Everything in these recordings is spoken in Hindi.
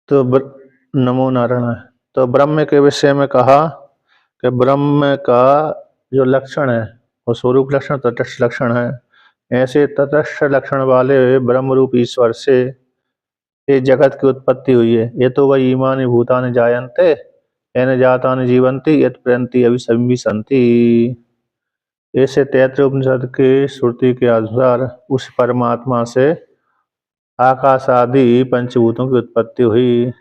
तो नमो नारायण। तो ब्रह्म के विषय में कहा कि ब्रह्म का जो लक्षण है वो स्वरूप लक्षण तटस्थ लक्षण है। ऐसे तटस्थ लक्षण वाले ब्रह्म रूप ईश्वर से ये जगत की उत्पत्ति हुई है। ये तो वही ईमानी भूतानि जायन्ते येन जातानि जीवन्ति यत् प्रयन्ति अभिसंविशन्ति। ऐसे तैत्तिरीय उपनिषद की श्रुति के अनुसार उस परमात्मा से आकाश आदि पंचभूतों की उत्पत्ति हुई।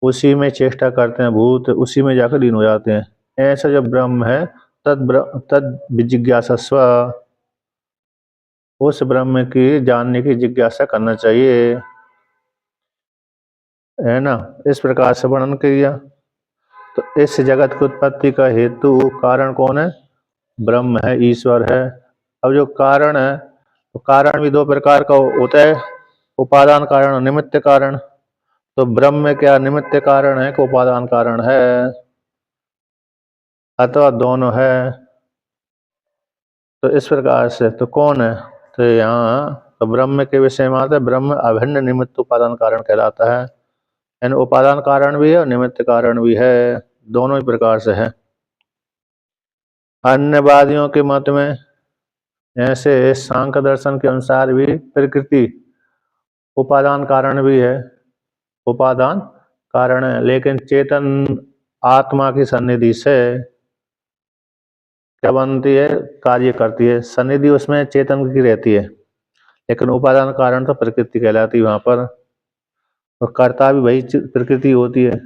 उसी में चेष्टा करते हैं भूत, उसी में जाकर लीन हो जाते हैं। ऐसा जो ब्रह्म है तद विजिज्ञासस्व, उस ब्रह्म की जानने की जिज्ञासा करना चाहिए, है ना। इस प्रकार से वर्णन किया। तो इस जगत की उत्पत्ति का हेतु कारण कौन है? ब्रह्म है, ईश्वर है। अब जो कारण है तो कारण भी दो प्रकार का होता है, उपादान कारण और निमित्त कारण। तो ब्रह्म में क्या निमित्त कारण है कि उपादान कारण है, अथवा दोनों है? तो इस प्रकार से तो कौन है? तो यहाँ तो ब्रह्म के विषय में आता है, ब्रह्म अभिन्न निमित्त उपादान कारण कहलाता है। यानी उपादान कारण भी है और निमित्त कारण भी है, दोनों ही प्रकार से है। अन्यवादियों के मत में ऐसे सांख्य दर्शन के अनुसार भी प्रकृति उपादान कारण भी है, उपादान कारण है, लेकिन चेतन आत्मा की सन्निधि से क्या बनती है, कार्य करती है। सन्निधि उसमें चेतन की रहती है, लेकिन उपादान कारण तो प्रकृति कहलाती है वहां पर, और कर्ता भी वही प्रकृति होती है।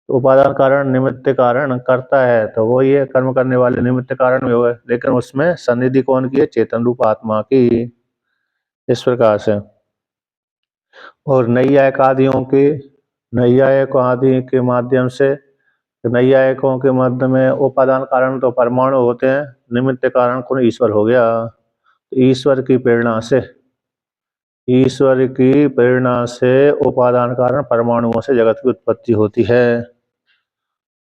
तो उपादान कारण निमित्त कारण करता है तो वो ये कर्म करने वाले निमित्त कारण भी हो गए, लेकिन उसमें सन्निधि कौन की है? चेतन रूप आत्मा की। इस प्रकार से और नैयायिक आदि के माध्यम से, नैयायिकों के मध्य में उपादान कारण तो परमाणु होते हैं, निमित्त कारण कौन? ईश्वर हो गया। ईश्वर की प्रेरणा से उपादान कारण परमाणुओं से जगत की उत्पत्ति होती है।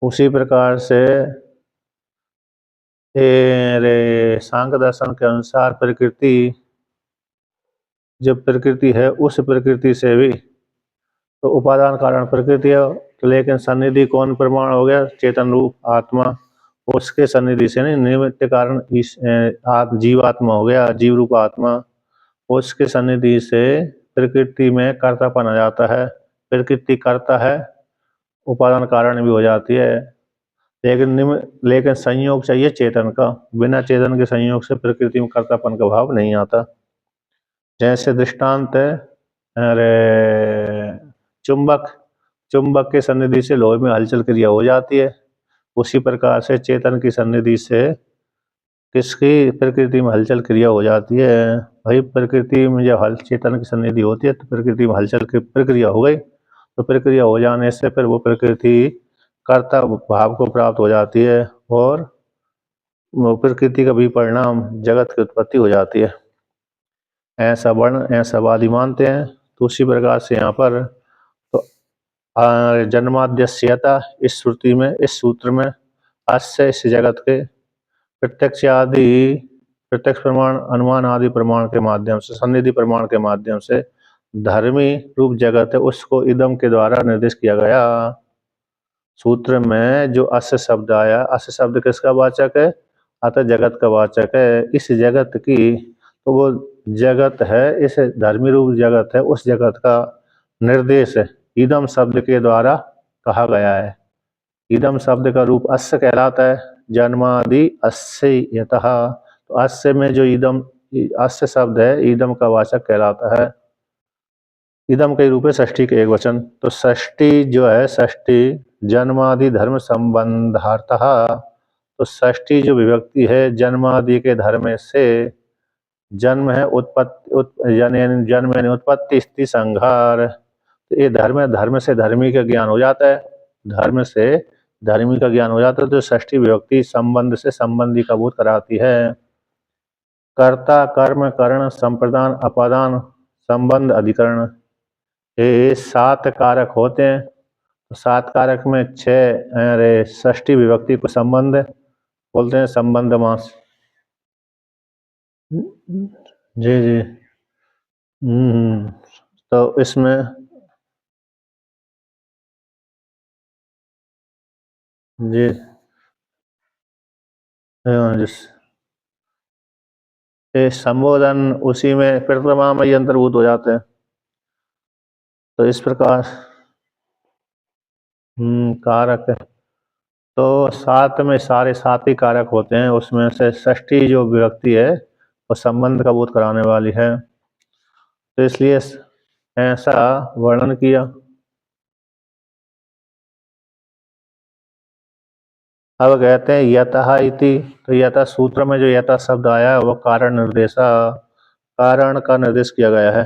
उसी प्रकार से सांख्य दर्शन के अनुसार प्रकृति, जब प्रकृति है उस प्रकृति से भी तो उपादान कारण प्रकृति है, तो लेकिन सन्निधि कौन प्रमाण हो गया? चेतन रूप आत्मा। उसके सन्निधि से नहीं, निमित्त कारण जीवात्मा हो गया, जीव रूप आत्मा। उसके सन्निधि से प्रकृति में कर्तापन आ जाता है, प्रकृति करता है, उपादान कारण भी हो जाती है। लेकिन संयोग चाहिए चेतन का, बिना चेतन के संयोग से प्रकृति में कर्तापन का भाव नहीं आता। जैसे दृष्टांत है, अरे चुंबक, चुंबक के सन्निधि से लोहे में हलचल क्रिया हो जाती है। उसी प्रकार से चेतन की सन्निधि से किसकी प्रकृति में हलचल क्रिया हो जाती है। भाई प्रकृति में जब चेतन की सन्निधि होती है तो प्रकृति में हलचल की प्रक्रिया हो गई, तो प्रक्रिया हो जाने से फिर वो प्रकृति कर्ता भाव को प्राप्त हो जाती है, और वो प्रकृति का भी परिणाम जगत की उत्पत्ति हो जाती है। ऐसा वादी मानते हैं। तो उसी प्रकार से यहाँ पर तो जन्माद्यस्यता इस श्रुति में, इस सूत्र में अस्य इस जगत के प्रत्यक्ष प्रमाण, अनुमान आदि प्रमाण के माध्यम से, सन्निधि प्रमाण के माध्यम से धर्मी रूप जगत है उसको इदम के द्वारा निर्देश किया गया। सूत्र में जो अस्य शब्द आया, अस्य शब्द किसका वाचक है? अतः जगत का वाचक है। इस जगत की, तो वो जगत है, इस धर्मी रूप जगत है, उस जगत का निर्देश इदम शब्द के द्वारा कहा गया है। इदम शब्द का रूप अस्य कहलाता है, जन्मादि अस्य यतः। तो अस्य में जो इदम, अस्य शब्द है, इदम का वाचक कहलाता है। इदम के रूप है षष्ठी के एक वचन। तो षष्ठी जो है, षष्ठी जन्मादि धर्म संबंधार्थः। तो षष्ठी जो विभक्ति है जन्मादि के धर्म से, जन्म है उत्पत्ति, जन्म यानी उत्पत्ति स्थिति संहार। तो ये धर्म से धर्मी का ज्ञान हो जाता है, धर्म से धर्मी का ज्ञान हो जाता है। तो षष्ठी विभक्ति संबंध से संबंधी का बोध कराती है। कर्ता कर्म करण संप्रदान अपादान संबंध अधिकरण, ये 7 कारक होते हैं। तो 7 कारक में 6 षष्ठी विभक्ति को संबंध बोलते हैं, संबंध मास। जी जी। तो इसमें जिस ये संबोधन उसी में प्रतिमा में ही अंतर्भूत हो जाते हैं। तो इस प्रकार कारक है। तो सात में सारे सात ही कारक होते हैं, उसमें से षष्ठी जो विभक्ति है वो संबंध का बोध कराने वाली है, तो इसलिए ऐसा वर्णन किया। अब कहते हैं यतः इति, तो यतः सूत्र में जो यतः शब्द आया है वो कारण निर्देशा, कारण का निर्देश किया गया है।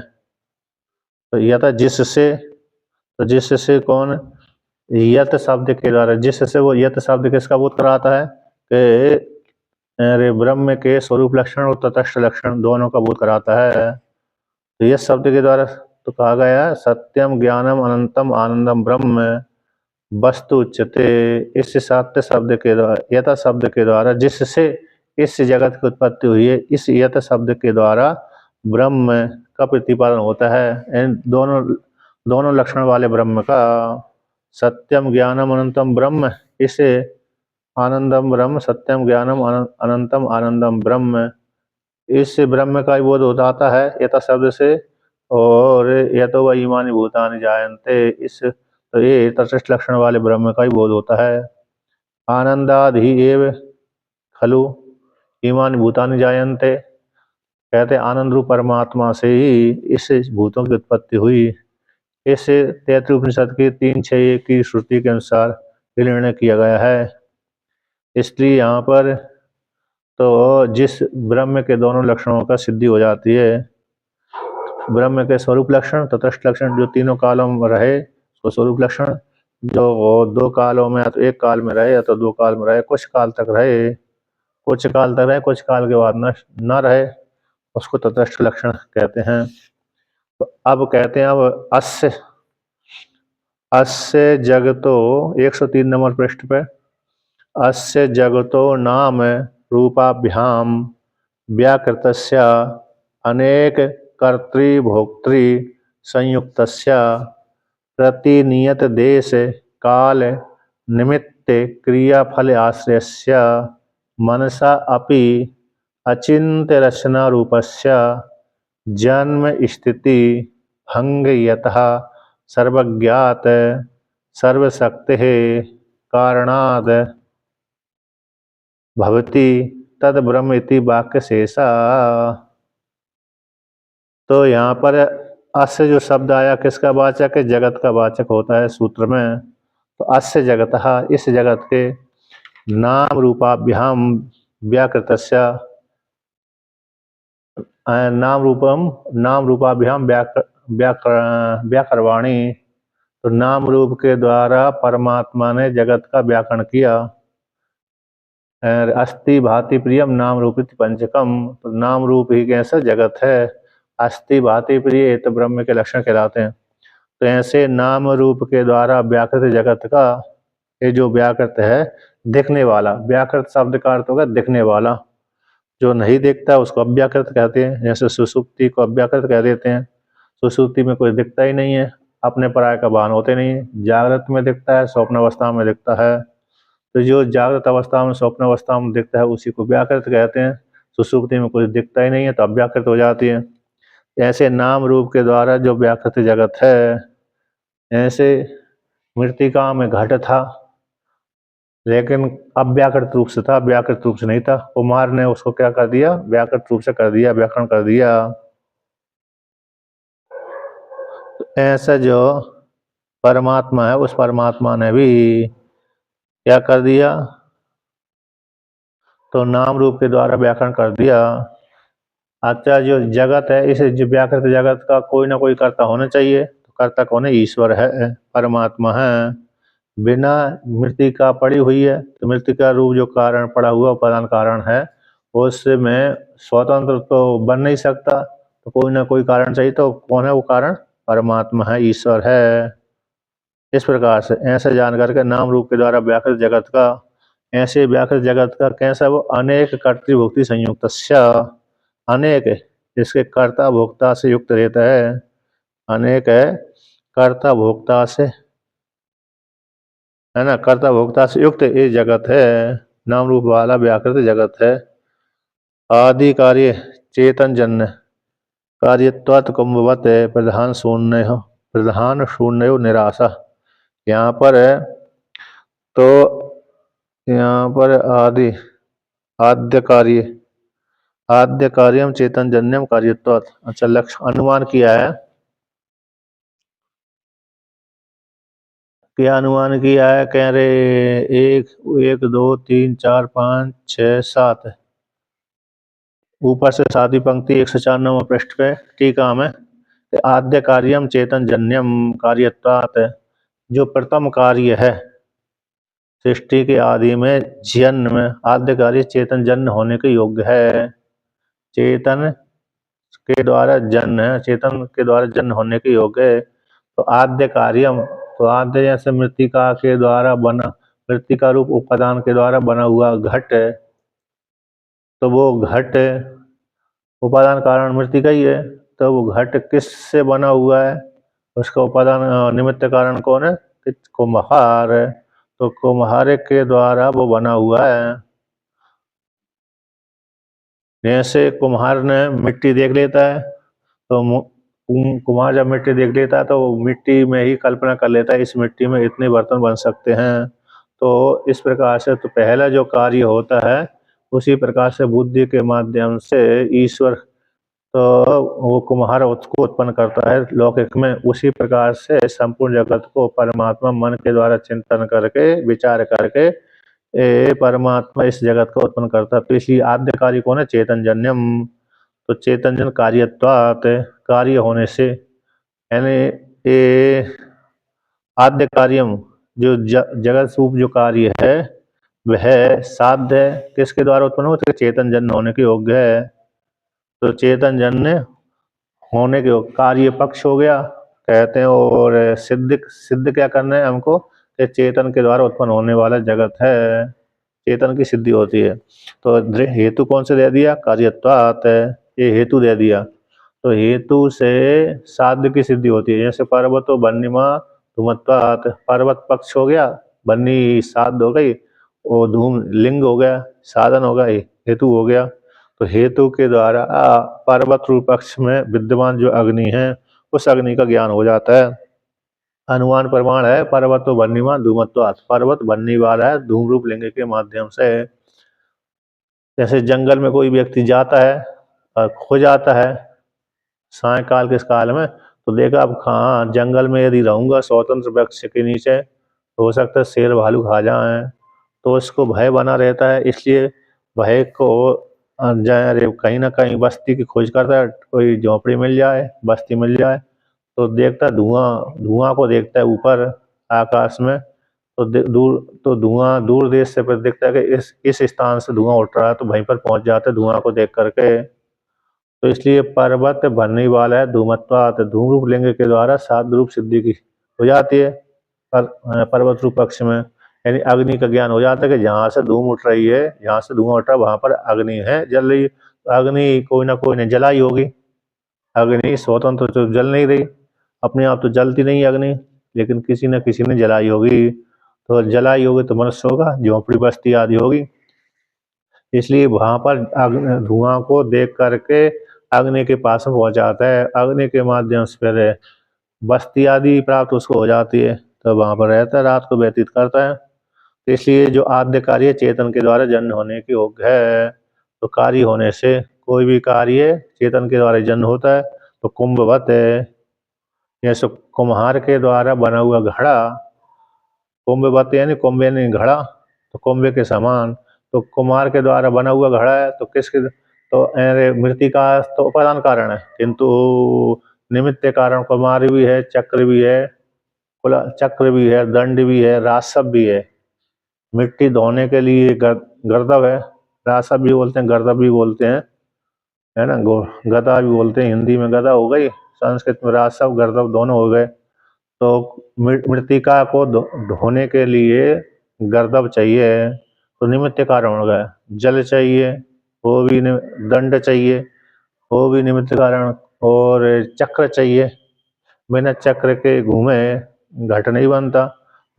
तो यतः जिससे, तो जिससे कौन, यत शब्द के द्वारा, जिससे वो यत शब्द किसका बोध कराता है कि अरे ब्रह्म के स्वरूप लक्षण और तटस्थ लक्षण दोनों का बोध कराता है। तो यह शब्द के द्वारा तो कहा गया सत्यम ज्ञानम अनंतम आनंदम ब्रह्म वस्तु उच्यते। इस सत्य शब्द के द्वारा, यत शब्द के द्वारा जिससे इस जगत की उत्पत्ति हुई है, इस यत शब्द के द्वारा ब्रह्म का प्रतिपादन होता है। इन दोनों लक्षण वाले ब्रह्म का, सत्यम ज्ञानम अनंतम ब्रह्म, इसे आनंदम ब्रह्म, सत्यम ज्ञानम अनंतम आनंदम ब्रह्म, इस ब्रह्म का बोध हो जाता है यथा शब्द से। और यतो व ईमानी भूतानि जायन्ते, इस तो ये तटस्थ लक्षण वाले ब्रह्म का ही बोध होता है। आनंदादि एव खलु ईमानी भूतानि जायन्ते, कहते आनंद रूप परमात्मा से ही इस भूतों की उत्पत्ति हुई। इस तैत्तिरीय उपनिषद की 3:6 की श्रुति के अनुसार निर्णय किया गया है। इसलिए यहाँ पर तो जिस ब्रह्म के दोनों लक्षणों का सिद्धि हो जाती है, ब्रह्म के स्वरूप लक्षण तटस्थ लक्षण जो तीनों कालों में रहे तो स्वरूप लक्षण, जो दो कालों में या तो एक काल में रहे या तो दो काल में रहे, कुछ काल तक रहे, कुछ काल तक रहे, कुछ काल के बाद न रहे, उसको तटस्थ लक्षण कहते हैं। तो अब कहते हैं अब अस्य, अस्य जगतो 103 नंबर पृष्ठ पे, अस्य जगतो नाम रूपाभ्याम व्याकृतस्य अनेक कर्तृभोक्तृ संयुक्तस्य प्रतिनियत देश काल निमित्त क्रियाफल आश्रयस्य मनसा अपि अचिन्त्य रचना रूपस्य जन्म स्थिति भंग यतः सर्वज्ञात सर्वशक्तिः कारणाद भवति तद ब्रह्म इति वाक्य शेषा। तो यहाँ पर अस्य जो शब्द आया किसका वाचक है, जगत का वाचक होता है सूत्र में। तो अस्य जगतः, इस जगत के नाम रूपाभ्याम व्याकृतस्य, नाम रूपाभ्याम व्याकरवाणी, तो नाम रूप के द्वारा परमात्मा ने जगत का व्याकरण किया। अस्ति भाति प्रियम नाम रूपित पंचकम, तो नाम रूप ही कैसा जगत है। अस्ति भाति प्रिय तो ब्रह्म के लक्षण कहलाते हैं। तो ऐसे नाम रूप के द्वारा व्याकृत जगत का, ये जो व्याकृत है दिखने वाला, व्याकृत शब्द का अर्थ होगा दिखने वाला, जो नहीं दिखता उसको अव्याकृत कहते हैं। जैसे सुसुप्ति को अव्याकृत कह देते हैं, सुसुप्ति में कुछ दिखता ही नहीं है, अपने पराये का भान होते नहीं है। जागृत में दिखता है, स्वप्न अवस्था में दिखता है, तो जो जागृत अवस्था में स्वप्न अवस्था में दिखता है उसी को व्याकृत कहते हैं। सुसुप्ति में कुछ दिखता ही नहीं है तो अव्याकृत हो जाती है। ऐसे नाम रूप के द्वारा जो व्याकृत जगत है, ऐसे मृतिका में घट था लेकिन अव्याकृत रूप से था, व्याकृत रूप से नहीं था। कुमार ने उसको क्या कर दिया, व्याकृत रूप से कर दिया, व्याकरण कर दिया। तो ऐसा जो परमात्मा है उस परमात्मा ने भी क्या कर दिया, तो नाम रूप के द्वारा व्याकरण कर दिया। अच्छा जो जगत है, इस जो व्याकृत जगत का कोई ना कोई कर्ता होना चाहिए, तो कर्ता कौन है, ईश्वर है, परमात्मा है। बिना मृतिका पड़ी हुई है, तो मृतिका रूप जो कारण पड़ा हुआ उपादान कारण है, उसमें स्वतंत्र तो बन नहीं सकता, तो कोई ना कोई कारण चाहिए। तो कौन है वो कारण, परमात्मा है, ईश्वर है। इस प्रकार से ऐसे जानकर के नाम रूप के द्वारा व्याकृत जगत का, ऐसे व्याकृत जगत का कैसा, वो अनेक कर्तृभुक्ति संयुक्त, अनेक इसके कर्ता भोक्ता से युक्त रहता है, अनेक है कर्ता भोक्ता से है ना, कर्ता भोक्ता से युक्त ये जगत है, नाम रूप वाला व्याकृत जगत है। आदि कार्य चेतन जन्य कार्यत्वात् कुंभवत प्रधान शून्यो निराशा। यहाँ पर है तो यहाँ पर आद्य कार्य आद्य कार्यम चेतन जन्यम कार्यत्वात्। अच्छा, लक्ष्य अनुमान किया है, क्या अनुमान किया है, कह रहे एक एक दो तीन चार पाँच छः सात, ऊपर से सातवीं पंक्ति 104 पृष्ठ पे टीका में, आद्य कार्यम चेतन जन्यम कार्यत्वात्, जो प्रथम कार्य है सृष्टि के आदि में जन्म, आद्य कार्य चेतन जन्य होने के योग्य है। चेतन के द्वारा जन्म है, चेतन के द्वारा जन्म होने के योग्य है। तो आद्य कार्यम, तो आद्य जैसे मृत्तिका के द्वारा बना, मृत्तिका रूप उपादान के द्वारा बना हुआ घट है, तो वो घट उपादान कारण मृत्तिका ही है, तो वो घट किससे बना हुआ है, उसका उपादान निमित्त कारण कौन है, कुम्हार है, तो कुम्हार के द्वारा वो बना हुआ है। जैसे कुम्हार ने मिट्टी देख लेता है, तो कुम्हार जब मिट्टी देख लेता है तो वो मिट्टी में ही कल्पना कर लेता है इस मिट्टी में इतने बर्तन बन सकते हैं। तो इस प्रकार से तो पहला जो कार्य होता है उसी प्रकार से बुद्धि के माध्यम से ईश्वर, तो वो कुम्हार उसको उत्पन्न करता है लौकिक में। उसी प्रकार से संपूर्ण जगत को परमात्मा मन के द्वारा चिंतन करके विचार करके परमात्मा इस जगत को उत्पन्न करता है। तो इसलिए आद्य कार्य कौन है, चेतन जन्यम। तो चेतन जन कार्यत्वात्, कार्य होने से, यानी ये आद्य कार्यम जो जगत रूप जो कार्य है वह साध्य किसके द्वारा उत्पन्न हो, चेतन जन्य होने के योग्य है। तो चेतन जन्य होने के कार्य पक्ष हो गया कहते हैं, और सिद्ध सिद्ध क्या करना है हमको, कि चेतन के द्वारा उत्पन्न होने वाला जगत है, चेतन की सिद्धि होती है। तो हेतु कौन से दे दिया, कार्यत्वात्, ये हेतु दे दिया। तो हेतु से साध्य की सिद्धि होती है। जैसे पर्वतो बन्निमा धूमत्वात्, पर्वत पक्ष हो गया, बन्नी साध्य हो गई, और धूम लिंग हो गया, साधन हो गया, हेतु हो गया। तो हेतु के द्वारा पर्वत रूप पक्ष में विद्यमान जो अग्नि है उस अग्नि का ज्ञान हो जाता है। अनुमान प्रमाण है पर्वतो बन्नीमा धूमत्वात्, पर्वत बनने वाला है धूम रूप लिंग के माध्यम से। जैसे जंगल में कोई व्यक्ति जाता है और खो जाता है सायकाल के काल में, तो देखा अब हाँ जंगल में यदि रहूंगा स्वतंत्र वृक्ष के नीचे तो हो सकता है शेर भालू खा जाए, तो उसको भय बना रहता है। इसलिए भय को जाए कहीं ना कहीं बस्ती की खोज करता है, कोई झोपड़ी मिल जाए, बस्ती मिल जाए, तो देखता है धुआं, धुआं को देखता है ऊपर आकाश में, तो दूर, तो धुआं दूर देश से फिर देखता है कि इस स्थान से धुआं उठ रहा है, तो वहीं पर पहुंच जाता है धुआं को देख करके। तो इसलिए पर्वत बनने वाला है धूमत्वात्, धूम रूप लिंग के द्वारा सात रूप सिद्धि की हो जाती है पर्वत रूप पक्ष में। यानी अग्नि का ज्ञान हो जाता है कि जहाँ से धूम उठ रही है, जहाँ से धुआं उठ रहा है वहां पर अग्नि है, जल रही। तो अग्नि कोई ना कोई ने जलाई होगी, अग्नि स्वतंत्र तो जल नहीं रही, अपने आप तो जलती नहीं अग्नि, लेकिन किसी न किसी ने जलाई होगी। तो जलाई होगी तो मनुष्य होगा, झोपड़ी बस्ती आदि होगी। इसलिए वहां पर धुआं को देख करके अग्नि के पास में पहुंच जाता है, अग्नि के माध्यम से फिर बस्ती आदि प्राप्त उसको हो जाती है, तो वहां पर रहता है, रात को व्यतीत करता है। तो इसलिए जो आद्य कार्य चेतन के द्वारा जन्म होने के योग्य है, तो कार्य होने से कोई भी कार्य चेतन के द्वारा जन्म होता है। तो कुंभवत है, जैसे कुम्हार के द्वारा बना हुआ घड़ा, कुंभवत यानी कुंभ यानी घड़ा, तो कुंभ के समान। तो कुम्हार के द्वारा बना हुआ घड़ा है, तो किसके, तो मृत्तिका तो उपादान कारण है, किंतु निमित्त कारण कुम्हार भी है, चक्र भी है, चक्र भी है, दंड भी है, रासव भी है। मिट्टी धोने के लिए गर्दभ है, रासव भी बोलते हैं, गर्दभ भी बोलते हैं, है ना, गदा भी बोलते हैं। हिंदी में गदा हो गई, संस्कृत में रासव गर्दभ दोनों हो गए। तो मृत्तिका को धोने के लिए गर्दभ चाहिए, तो निमित्त कारण हो गया। जल चाहिए, वो भी दंड चाहिए, वो भी निमित्त कारण। और चक्र चाहिए, बिना चक्र के घूमे घट नहीं बनता।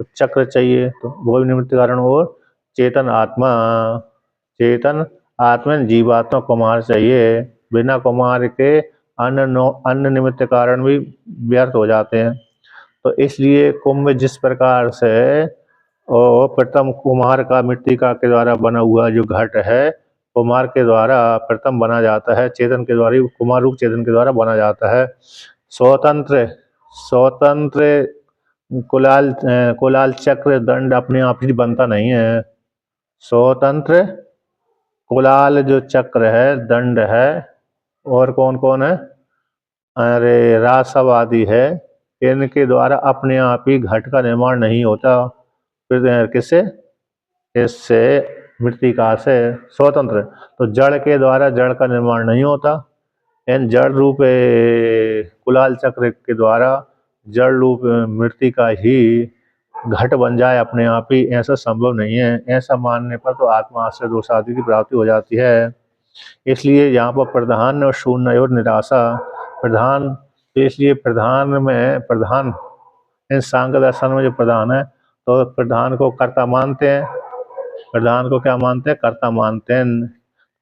तो चक्र चाहिए, तो वो भी निमित्त कारण। और चेतन आत्मा, चेतन आत्मा जीवात्मा कुमार चाहिए। बिना कुमार के अन्य निमित्त कारण भी व्यर्थ हो जाते हैं। तो इसलिए कुंभ जिस प्रकार से और प्रथम कुम्हार का मिट्टी का के द्वारा बना हुआ जो घट है, कुम्हार के द्वारा प्रथम बना जाता है, चेतन के द्वारा कुमार रूप चेतन के द्वारा बना जाता है। स्वतंत्र स्वतंत्र कुलाल चक्र दंड अपने आप ही बनता नहीं है। स्वतंत्र कुलाल जो चक्र है, दंड है, और कौन कौन है, अरे रासव आदि है, इनके द्वारा अपने आप ही घट का निर्माण नहीं होता। फिर किससे, इससे मृत्तिका से स्वतंत्र। तो जड़ के द्वारा जड़ का निर्माण नहीं होता। इन जड़ रूप कुलाल चक्र के द्वारा जड़ रूप मृत्तिका ही घट बन जाए अपने आप ही, ऐसा संभव नहीं है। ऐसा मानने पर तो आत्मा आश्रय दोष आदि की प्राप्ति हो जाती है। इसलिए यहाँ पर प्रधान और शून्य और निराशा प्रधान, इसलिए प्रधान में प्रधान इन सांख्य दर्शन में जो प्रधान है, तो प्रधान को कर्ता मानते हैं। प्रधान को क्या मानते हैं, कर्ता मानते हैं।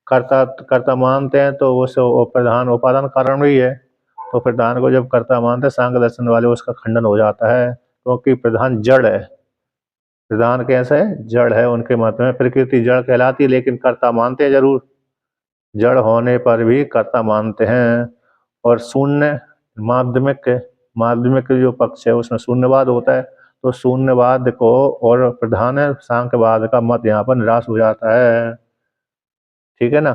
कर्ता कर्ता मानते हैं तो वो प्रधान उपादान कारण भी है। तो प्रधान को जब कर्ता मानते हैं सांख्य दर्शन वाले, उसका खंडन हो जाता है, क्योंकि प्रधान जड़ है। प्रधान कैसा है, जड़ है। उनके मत में प्रकृति जड़ कहलाती है, लेकिन कर्ता मानते हैं जरूर, जड़ होने पर भी कर्ता मानते हैं। और शून्य माध्यमिक माध्यमिक जो पक्ष है उसमें शून्यवाद होता है। तो शून्यवाद को और प्रधान सांख्यवाद का मत यहाँ पर निराश हो जाता है। ठीक है ना,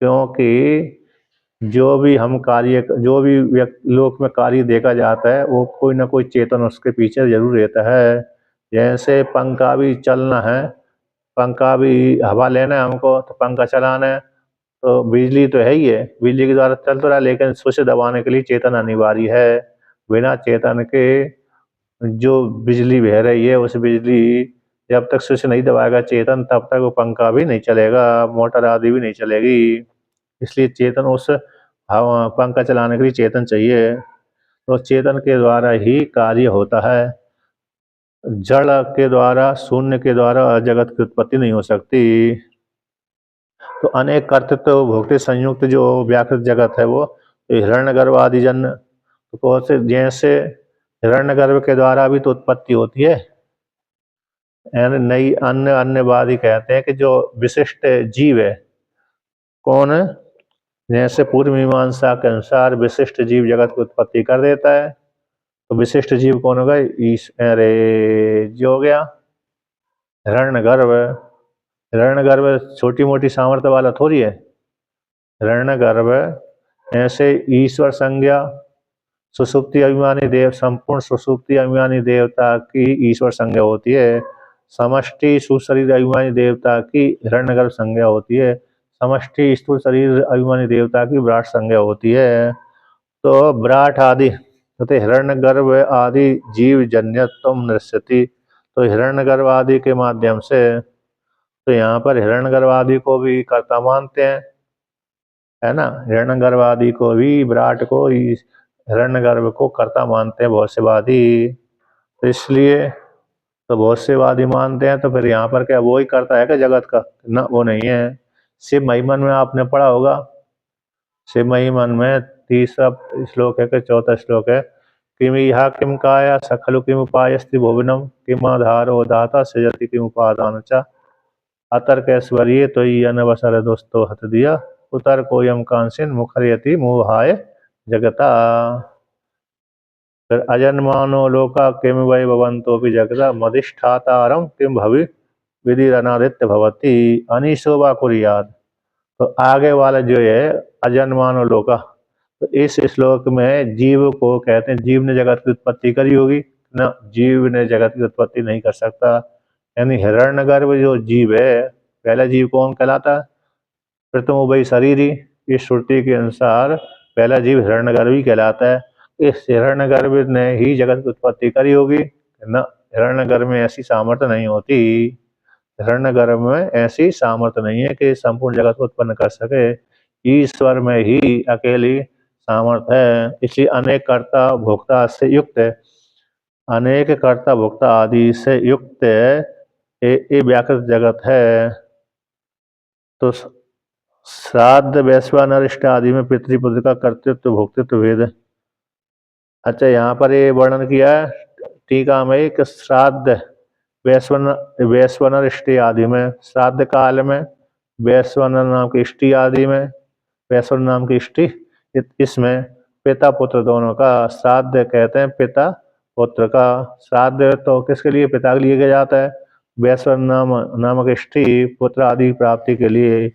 क्योंकि जो भी हम कार्य, जो भी लोक में कार्य देखा जाता है, वो कोई ना कोई चेतन उसके पीछे जरूर रहता है। जैसे पंखा भी चलना है, पंखा भी हवा लेना है हमको, तो पंखा चलाना है, तो बिजली तो है ही है, बिजली के द्वारा चल तो रहा है, लेकिन स्विच दबाने के लिए चेतन अनिवार्य है। बिना चेतन के जो बिजली बह रही है, उस बिजली जब तक स्विच नहीं दबाएगा चेतन, तब तक वो पंखा भी नहीं चलेगा, मोटर आदि भी नहीं चलेगी। इसलिए चेतन उस पंखा चलाने के लिए चेतन चाहिए। तो चेतन के द्वारा ही कार्य होता है। जड़ के द्वारा, शून्य के द्वारा जगत की उत्पत्ति नहीं हो सकती। तो अनेक कर्तृत्व भोक्तृ संयुक्त जो व्याकृत जगत है, वो हिरण्यगर्भ आदि जन्य, तो जैसे हिरण्यगर्भ के द्वारा भी तो उत्पत्ति होती है। नई अन्य अन्यवादी कहते हैं कि जो विशिष्ट जीव है, कौन है, जैसे पूर्व मीमांसा के अनुसार विशिष्ट जीव जगत की उत्पत्ति कर देता है। तो विशिष्ट जीव कौन होगा, अरे जो हो गया हिरण्यगर्भ। हिरण्यगर्भ छोटी मोटी सामर्थ्य वाला थोड़ी है। हिरण्यगर्भ ऐसे ईश्वर संज्ञा सुसुप्ति अभिमानी देव, संपूर्ण सुसुप्ति अभिमानी देवता की ईश्वर संज्ञा होती है। समष्टि सुशरीर अभिमानी देवता की हिरण्यगर्भ संज्ञा होती है। समष्टि स्थूल शरीर अभिमानी देवता की विराट संज्ञा होती है। तो विराट आदि तो हिरण्यगर्भ आदि जीव जन्यत्वम नृष्यति। तो हिरण्यगर्भ आदि के माध्यम से, तो यहाँ पर हिरण्यगर्भ आदि को भी कर्ता मानते हैं, है ना। हिरण्यगर्भ आदि को भी, विराट को, हिरण्यगर्भ को कर्ता मानते हैं बहुत से वादी। तो इसलिए तो बहुत से वादी मानते हैं, तो फिर यहाँ पर क्या वो ही करता है क्या जगत का, ना वो नहीं है। शिव महिमन में आपने पढ़ा होगा, शिव महिमन में 30 श्लोक है कि 14 श्लोक है, किम यहा किम काया सखलु किम उपायस्ति भुवनम किम आधारो दाता सृजति किम उपादान च अतर्कैश्वर्ये तो अनवसर दोस्तों हत दिया उतर कोयम कांसिन मुखरयति मोहाय जगता। फिर अजन्मानो लोका किम वै भवंतो भी जगता मधिष्ठातारम किम भवि विधिरनादित्य भवती अनिशो वा कुर्याद। तो आगे वाला जो है अजन्मानो लोका, तो इस श्लोक में जीव को कहते हैं, जीव ने जगत की उत्पत्ति करी होगी ना, जीव ने जगत की उत्पत्ति नहीं कर सकता। यानी हिरण्यगर्भ जो जीव है, पहला जीव कौन कहलाता, प्रथम वही शरीर ही। इस श्रुति के अनुसार पहला जीव हिरण्यगर्भ ही कहलाता है। इस हिरण्यगर्भ ने ही जगत की उत्पत्ति करी होगी ना, हिरण्यगर्भ में ऐसी सामर्थ्य नहीं होती। हिरण्यगर्भ में ऐसी सामर्थ्य नहीं है कि संपूर्ण जगत को उत्पन्न कर सके। ईश्वर में ही अकेली सामर्थ्य है। इसलिए अनेक कर्ता भोक्ता से युक्त है। अनेक कर्ता भोक्ता आदि से युक्त ये व्याकृत जगत है। तो श्राद्ध वैश्वानर इष्ट आदि में पितृपुत्र का कर्तृत्व भोक्तृत्व भेद। अच्छा, यहाँ पर ये वर्णन किया है टीका में कि श्राद्ध वैश्वानर इष्टि आदि में, श्राद्ध काल में वैश्वानर नाम की इष्टि आदि में वैश्वानर नाम की इष्टि, इसमें पिता पुत्र दोनों का श्राद्ध कहते हैं। पिता पुत्र का श्राद्ध तो किसके लिए? पिता के लिए किया जाता है। वैश्वानर नामक इष्टि पुत्र आदि प्राप्ति के लिए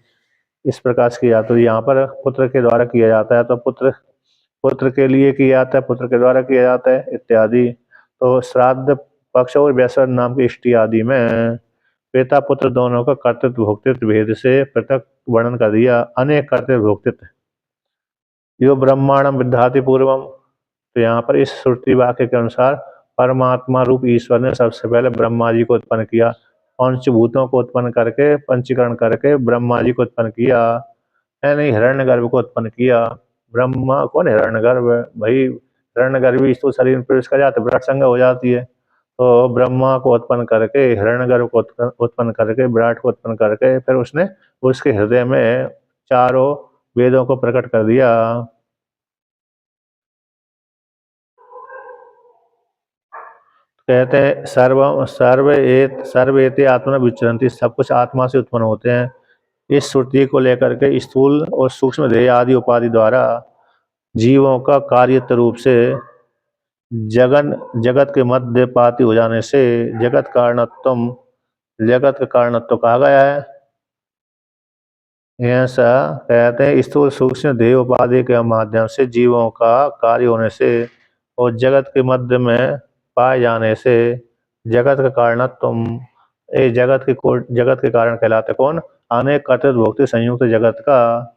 इस प्रकार से किया जाता है। यहाँ पर पुत्र के द्वारा किया जाता है, तो पुत्र के लिए किया जाता है, पुत्र के द्वारा किया जाता है इत्यादि। तो श्राद्ध पक्ष और वैश्वानर नाम की इष्टि आदि में पिता पुत्र दोनों का कर्तृत्व भोक्तृत्व भेद से पृथक वर्णन कर दिया। अनेक कर्तृत्व भोक्तृत्व यो ब्रह्मांडम विद्याति पूर्वम। तो यहाँ पर इस श्रुति वाक्य के अनुसार परमात्मा रूप ईश्वर ने सबसे पहले ब्रह्मा जी को उत्पन्न किया। पंचभूतों को उत्पन्न करके, पंचीकरण करके ब्रह्मा जी को उत्पन्न किया, यानी हिरण्यगर्भ को उत्पन्न किया। ब्रह्मा कौन? हिरण्यगर्भ। भाई हिरण्यगर्भ स्थूल शरीर में प्रवेश कर जाते, विराट संज्ञा हो जाती है। तो ब्रह्मा को उत्पन्न करके, हिरण्यगर्भ को उत्पन्न करके, विराट को उत्पन्न करके, फिर उसने उसके हृदय में चारों वेदों को प्रकट कर दिया। कहते हैं सर्वेते आत्मा विचरंती, सब कुछ आत्मा से उत्पन्न होते हैं। इस श्रुति को लेकर के स्थूल और सूक्ष्म देह आदि उपाधि द्वारा जीवों का कार्यत रूप से जगत के मध्य पाती हो जाने से जगत का कारणत्व कहा गया है। ऐसा कहते हैं स्थूल सूक्ष्म देह उपाधि के माध्यम से जीवों का कार्य होने से और जगत के मध्य में पाए जाने से जगत का कारणत्व, जगत के कारण कहलाते कौन? अनेक कर्तृत्व भोक्तृ संयुक्त जगत का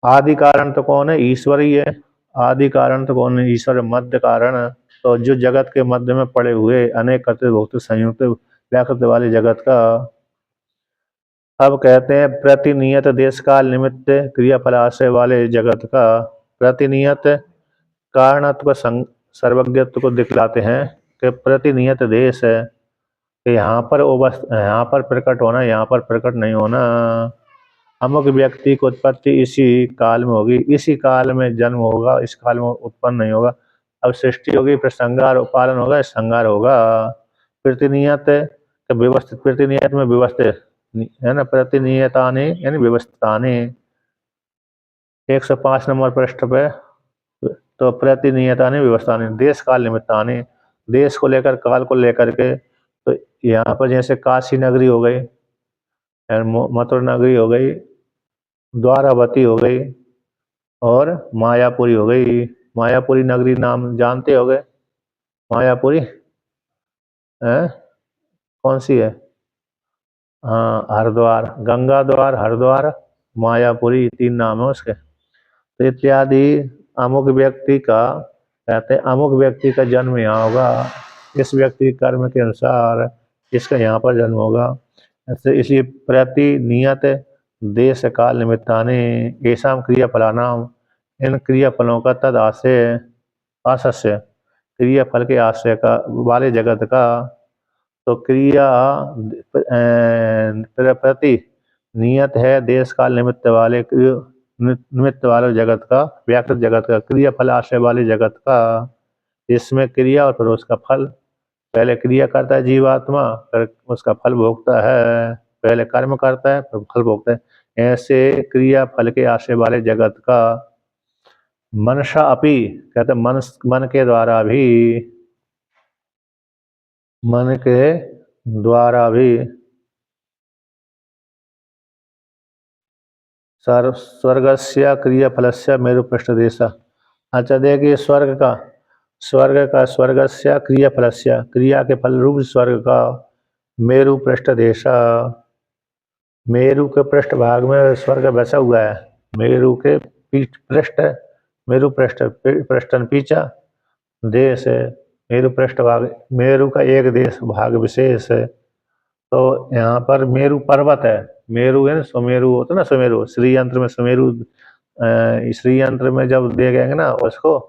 आदि कारण तो कौन है? ईश्वर ही है। आदि कारण तो कौन है? ईश्वर। मध्य कारण तो जो जगत के मध्य में पड़े हुए अनेक कर्तृत्व भोक्तृ संयुक्त व्याकृत वाले जगत का। अब कहते हैं प्रतिनियत देश काल निमित्त क्रियाफल आशय वाले जगत का प्रतिनियत कारणत्व सर्वज्ञत्व को दिखलाते हैं कि प्रतिनियत देश है कि यहाँ पर प्रकट होना, यहाँ पर प्रकट नहीं होना। अमुक व्यक्ति की उत्पत्ति इसी काल में होगी, इसी काल में जन्म होगा, इस काल में उत्पन्न नहीं होगा। अब सृष्टि होगी, फिर संहार पालन होगा, संहार होगा। प्रतिनियत व्यवस्थित, प्रतिनियत में व्यवस्थित है ना, प्रतिनियतानि यानी व्यवस्थितानि। 105 नंबर पृष्ठ पे। तो प्रतिनियतानि व्यवस्थानि, देश काल निमित्तानि, देश को लेकर, काल को लेकर के। तो यहाँ पर जैसे काशी नगरी हो गई, मथुरा नगरी हो गई, द्वारावती हो गई और मायापुरी हो गई। मायापुरी नगरी नाम जानते हो गए? मायापुरी है कौन सी है? हाँ, हरिद्वार, गंगा द्वार, हरिद्वार, मायापुरी, 3 नाम है उसके। तो इत्यादि अमुक व्यक्ति का, कहते हैं अमुक व्यक्ति का जन्म यहाँ होगा, इस व्यक्ति कर्म के अनुसार इसका यहाँ पर जन्म होगा। ऐसे इसलिए प्रतिनियत देश काल निमित्तानि येषां क्रियाफलानाम, इन क्रियाफलों का तद आशय क्रियाफल के आशय का वाले जगत का। तो क्रिया प्रति नियत है देश काल निमित्त वाले जगत का, व्याकृत जगत का, क्रिया फल आशय वाले जगत का। इसमें क्रिया और फिर उसका फल। पहले क्रिया करता है जीवात्मा, फिर उसका फल भोगता है। पहले कर्म करता है, फिर फल भोगता है। ऐसे क्रिया फल के आशय वाले जगत का मनसा अपि, कहते मन के द्वारा भी, मन के द्वारा भी स्वर्गस्य क्रियाफलस्य मेरु पृष्ठदेश। अच्छा देखिए, स्वर्गस्य क्रियाफलस्य, क्रिया के फल रूप स्वर्ग का मेरु पृष्ठदेश, मेरु के पृष्ठ भाग में स्वर्ग बसा हुआ है। मेरु के पृष्ठ, मेरु पृष्ठन पीछा देश है। मेरु पृष्ठ भाग, मेरु का एक देश भाग विशेष है। तो यहाँ पर मेरु पर्वत है। मेरु है ना, सुमेरु होता है ना, सुमेरु श्री यंत्र में सुमेरु, श्री यंत्र में जब दे गए ना उसको,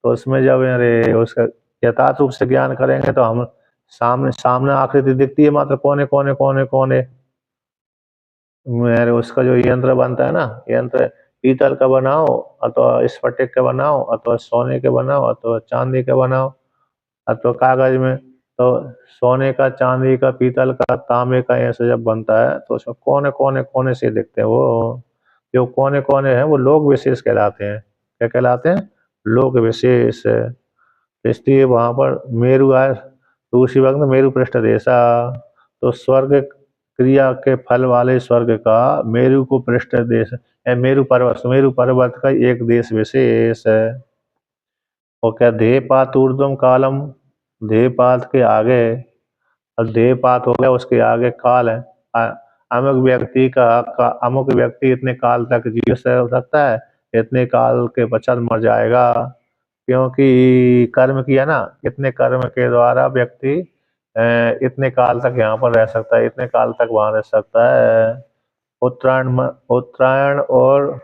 तो उसमें जब अरे उसका यथार्थ रूप से ज्ञान करेंगे तो हम सामने सामने आकृति दिखती है, मात्र कोने कोने कोने कोने मेरे उसका जो यंत्र बनता है ना, यंत्र पीतल का बनाओ अथवा स्फटिक का बनाओ अथवा सोने के बनाओ अथवा चांदी का बनाओ अथवा कागज में, तो सोने का, चांदी का, पीतल का, तांबे का ऐसे जब बनता है तो उसमें कोने कोने कोने से दिखते हैं। वो जो कोने कोने हैं वो लोक विशेष कहलाते हैं। क्या कहलाते हैं? लोक विशेष। इसलिए वहां पर मेरु आए तो उसी वक्त मेरु पृष्ठ देशा, तो स्वर्ग क्रिया के फल वाले स्वर्ग का मेरु को पृष्ठ देश है, मेरु पर्वत का एक देश विशेष है। और क्या देहपात ऊर्ध्वम कालम, देहपात के आगे, और देहपात हो गया उसके आगे काल है। अमुक व्यक्ति का अमुक व्यक्ति इतने काल तक जी सकता है, इतने काल के पश्चात मर जाएगा, क्योंकि कर्म किया ना, इतने कर्म के द्वारा व्यक्ति इतने काल तक यहाँ पर रह सकता है, इतने काल तक वहां रह सकता है। उत्तरायण और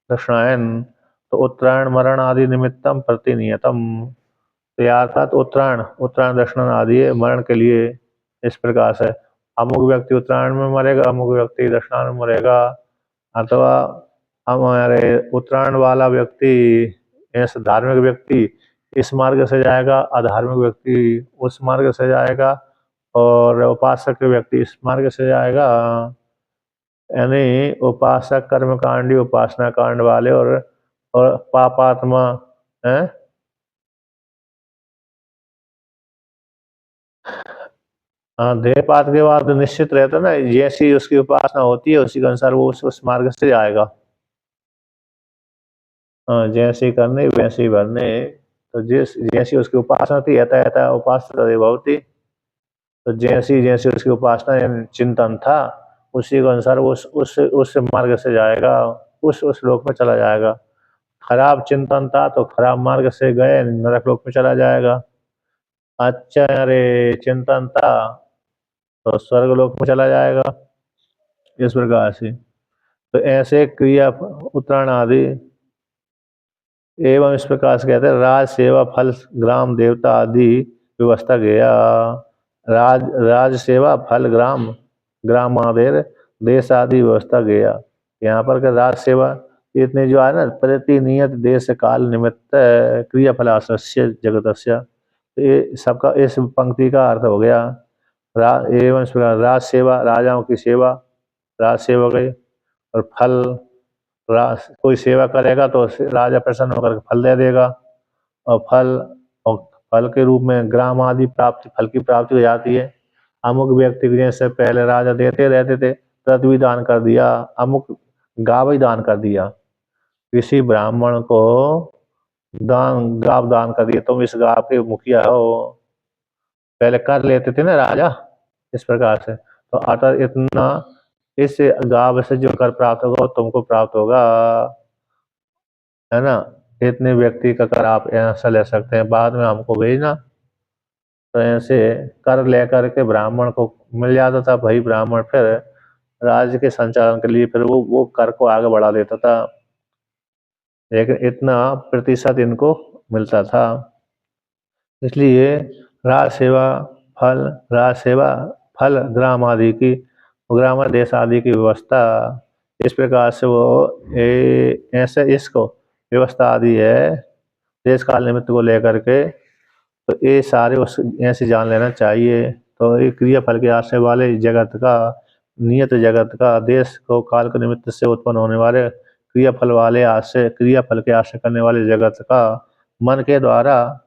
दक्षिणायन, तो उत्तरायण मरण आदि निमित्तम प्रतिनियतम, तो अर्थात उत्तरायण उत्तरायण दक्षिणायन आदि मरण के लिए इस प्रकार से अमुक व्यक्ति उत्तरायण में मरेगा, अमुक व्यक्ति दक्षिणायन में मरेगा, अथवा हमारे उत्तरायण वाला व्यक्ति, ऐसे धार्मिक व्यक्ति इस मार्ग से जाएगा, अधार्मिक व्यक्ति उस मार्ग से जाएगा, और उपासक व्यक्ति इस मार्ग से जाएगा। यानी उपासक कर्मकांडी उपासना कांड वाले और पापात्मा है। हाँ, देहपात के बाद निश्चित रहता है ना, जैसी उसकी उपासना होती है उसी के अनुसार वो उस मार्ग से जाएगा। हाँ, जैसे करने वैसे ही भरने, तो जैसी उसकी उपासना थी यथा यथा उपासना भवती, तो जैसी जैसी उसकी उपासना यानी चिंतन था उसी के अनुसार उस मार्ग से जाएगा, उस लोक में चला जाएगा। खराब चिंतन था तो खराब मार्ग से गए, नरक लोक में चला जाएगा। अच्छा अरे चिंतन था तो स्वर्ग लोक में चला जाएगा। इस प्रकार से तो ऐसे क्रिया उत्तरायण आदि एवं इस प्रकार से कहते हैं राज सेवा फल ग्राम देवता आदि व्यवस्था गया। राज सेवा फल ग्राम ग्राम आदेर देश आदि व्यवस्था गया। यहाँ पर के राज सेवा इतने जो है ना, प्रतिनियत देश काल निमित्त क्रिया फलाश्य जगतस्य, ये सबका इस पंक्ति का अर्थ हो गया। एवं इस प्रकार राज सेवा राजाओं की सेवा, राज सेवा गई, और फल कोई सेवा करेगा तो राजा प्रसन्न होकर फल दे देगा, और और फल के रूप में ग्राम आदि प्राप्ति, फल की प्राप्ति हो जाती है। अमुक व्यक्ति जैसे पहले राजा देते रहते थे, पृथ्वी दान कर दिया, अमुक गाव ही दान कर दिया, किसी ब्राह्मण को गाव दान कर दिया, तुम इस गाव के मुखिया हो, पहले कर लेते थे ना राजा। इस प्रकार से तो अतः इतना इस गाव से जो कर प्राप्त होगा वो तुमको प्राप्त होगा, है ना। इतने व्यक्ति का कर आप ऐसा ले सकते हैं, बाद में हमको भेजना। तो ऐसे कर लेकर के ब्राह्मण को मिल जाता था, भाई ब्राह्मण फिर राज्य के संचालन के लिए फिर वो कर को आगे बढ़ा देता था, लेकिन इतना प्रतिशत इनको मिलता था। इसलिए राज सेवा फल राज सेवा फल ग्राम आदि की, ग्राम देश आदि की व्यवस्था, इस प्रकार से वो ऐसे इसको व्यवस्था आदि है देश काल निमित्त को लेकर के, तो ये सारे उस ऐसे जान लेना चाहिए। तो ये क्रिया फल के आश्रय वाले जगत का, नियत जगत का, देश को काल के निमित्त से उत्पन्न होने वाले क्रिया फल वाले आश्रय, क्रिया फल के आश्रय करने वाले जगत का मन के द्वारा